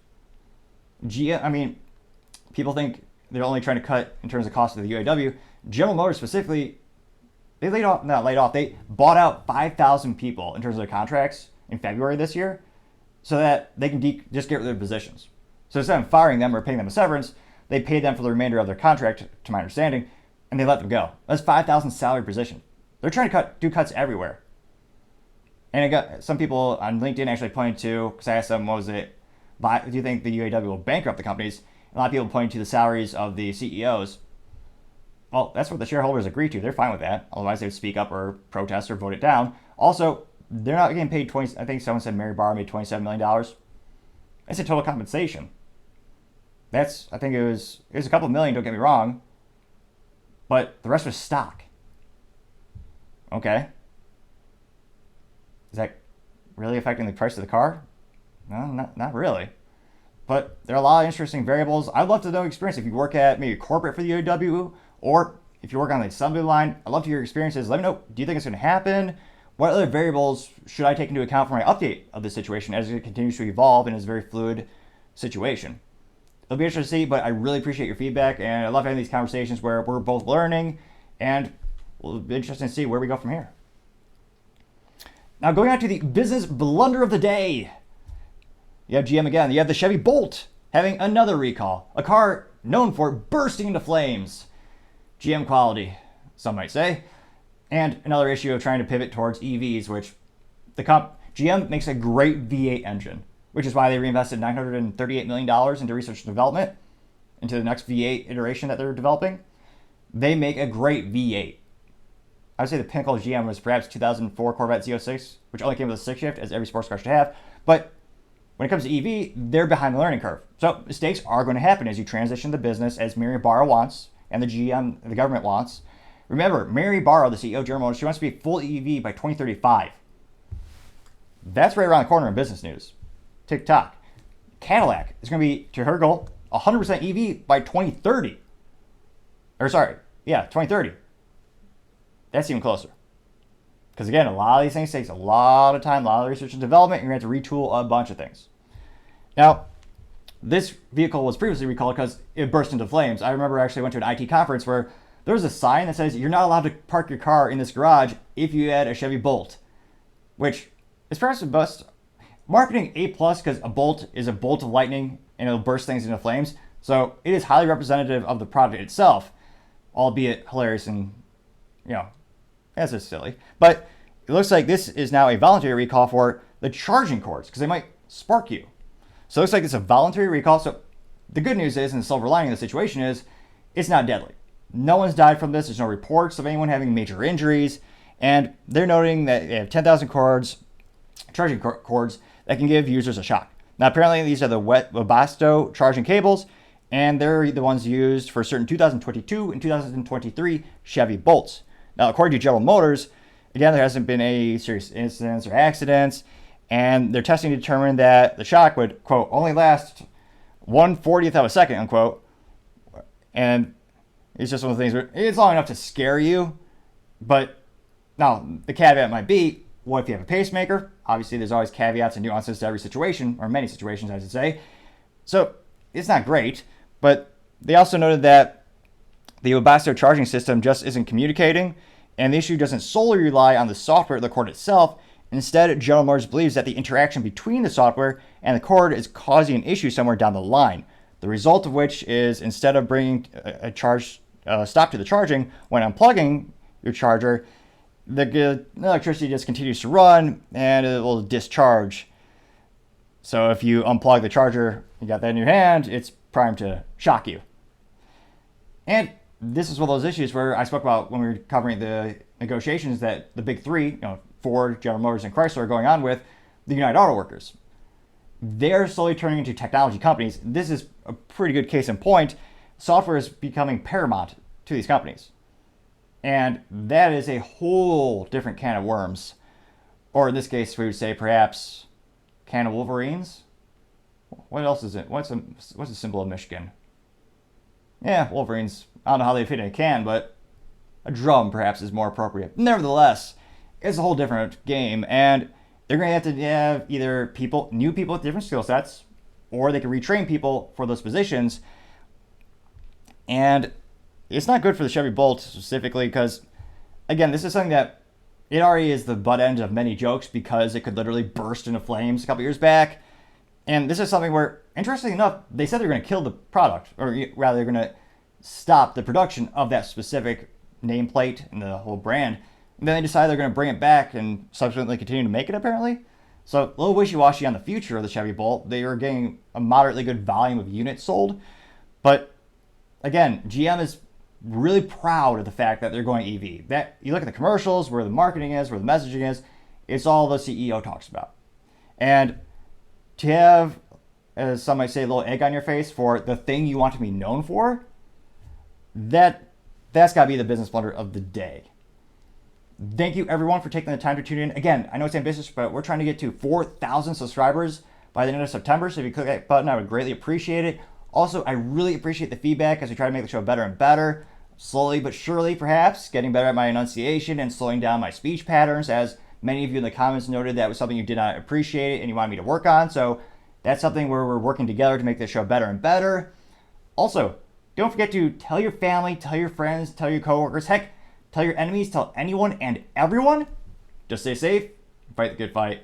People think they're only trying to cut in terms of cost of the UAW. General Motors specifically, they they bought out 5,000 people in terms of their contracts in February this year so that they can just get rid of their positions. So instead of firing them or paying them a severance, they paid them for the remainder of their contract, to my understanding, and they let them go. That's 5,000 salary positions. They're trying to do cuts everywhere. And I got some people on LinkedIn actually pointed to, because I asked them, what was it? Do you think the UAW will bankrupt the companies? A lot of people pointing to the salaries of the CEOs. Well, that's what the shareholders agree to. They're fine with that. Otherwise, they would speak up or protest or vote it down. Also, they're not getting paid I think someone said Mary Barr made $27 million. That's a total compensation. I think it was a couple million, don't get me wrong. But the rest was stock. Okay. Is that really affecting the price of the car? No, not really. But there are a lot of interesting variables. I'd love to know your experience. If you work at maybe corporate for the UAW, or if you work on the assembly line, I'd love to hear your experiences. Let me know, do you think it's going to happen? What other variables should I take into account for my update of the situation as it continues to evolve and is a very fluid situation? It'll be interesting to see, but I really appreciate your feedback, and I love having these conversations where we're both learning, and it'll be interesting to see where we go from here. Now, going on to the business blunder of the day. You have GM again. You have the Chevy Bolt having another recall. A car known for bursting into flames. GM quality, some might say. And another issue of trying to pivot towards EVs, which GM makes a great V8 engine, which is why they reinvested $938 million into research and development, into the next V8 iteration that they're developing. They make a great V8. I would say the pinnacle of GM was perhaps 2004 Corvette Z06, which only came with a stick shift, as every sports car should have. But when it comes to EV, they're behind the learning curve. So mistakes are going to happen as you transition the business, as Mary Barra wants and the GM, the government wants. Remember, Mary Barra, the CEO of General Motors, she wants to be full EV by 2035. That's right around the corner in business news. TikTok. Cadillac is going to be, to her goal, 100% EV by 2030. 2030. That's even closer. Because again, a lot of these things takes a lot of time, a lot of research and development. You're going to have to retool a bunch of things. Now, this vehicle was previously recalled because it burst into flames. I remember actually went to an IT conference where there was a sign that says you're not allowed to park your car in this garage if you had a Chevy Bolt, which is perhaps a bust. Marketing A+, because a bolt is a bolt of lightning and it'll burst things into flames. So it is highly representative of the product itself, albeit hilarious and, that's just silly. But it looks like this is now a voluntary recall for the charging cords because they might spark you. So it looks like it's a voluntary recall. So the good news is, and the silver lining of the situation is, it's not deadly. No one's died from this. There's no reports of anyone having major injuries. And they're noting that they have 10,000 cords, charging cords, that can give users a shock. Now, apparently, these are the Webasto charging cables, and they're the ones used for certain 2022 and 2023 Chevy Bolts. Now, according to General Motors, again, there hasn't been any serious incidents or accidents, and their testing determined that the shock would, quote, only last 1/40th of a second, unquote. And it's just one of the things where it's long enough to scare you, but now the caveat might be, what if you have a pacemaker? Obviously, there's always caveats and nuances to every situation, or many situations, I should say. So it's not great, but they also noted that the Webasto charging system just isn't communicating, and the issue doesn't solely rely on the software of the cord itself. Instead, General Motors believes that the interaction between the software and the cord is causing an issue somewhere down the line. The result of which is, instead of bringing a charge stop to the charging when unplugging your charger, the electricity just continues to run and it will discharge. So if you unplug the charger, you got that in your hand, it's primed to shock you. And this is one of those issues where I spoke about when we were covering the negotiations that the big three, Ford, General Motors, and Chrysler are going on with the United Auto Workers. They're slowly turning into technology companies. This is a pretty good case in point. Software is becoming paramount to these companies. And that is a whole different can of worms. Or in this case, we would say perhaps can of Wolverines. What else is it? What's the symbol of Michigan? Yeah, Wolverines. I don't know how they fit in a can, but a drum perhaps is more appropriate. Nevertheless, it's a whole different game, and they're going to have either new people with different skill sets, or they can retrain people for those positions. And it's not good for the Chevy Bolt specifically because, again, this is something that it already is the butt end of many jokes because it could literally burst into flames a couple years back. And this is something where, interestingly enough, they said they're going to kill the product, or rather they're going to stop the production of that specific nameplate and the whole brand. And then they decide they're going to bring it back and subsequently continue to make it, apparently. So a little wishy-washy on the future of the Chevy Bolt. They are getting a moderately good volume of units sold. But again, GM is really proud of the fact that they're going EV. That you look at the commercials, where the marketing is, where the messaging is, it's all the CEO talks about. And to have, as some might say, a little egg on your face for the thing you want to be known for, that's got to be the business blunder of the day. Thank you, everyone, for taking the time to tune in. Again, I know it's ambitious, but we're trying to get to 4,000 subscribers by the end of September. So if you click that button, I would greatly appreciate it. Also, I really appreciate the feedback as we try to make the show better and better. Slowly but surely, perhaps, getting better at my enunciation and slowing down my speech patterns, as many of you in the comments noted that was something you did not appreciate and you wanted me to work on. So that's something where we're working together to make this show better and better. Also, don't forget to tell your family, tell your friends, tell your coworkers, heck, tell your enemies, tell anyone and everyone. Just stay safe, fight the good fight.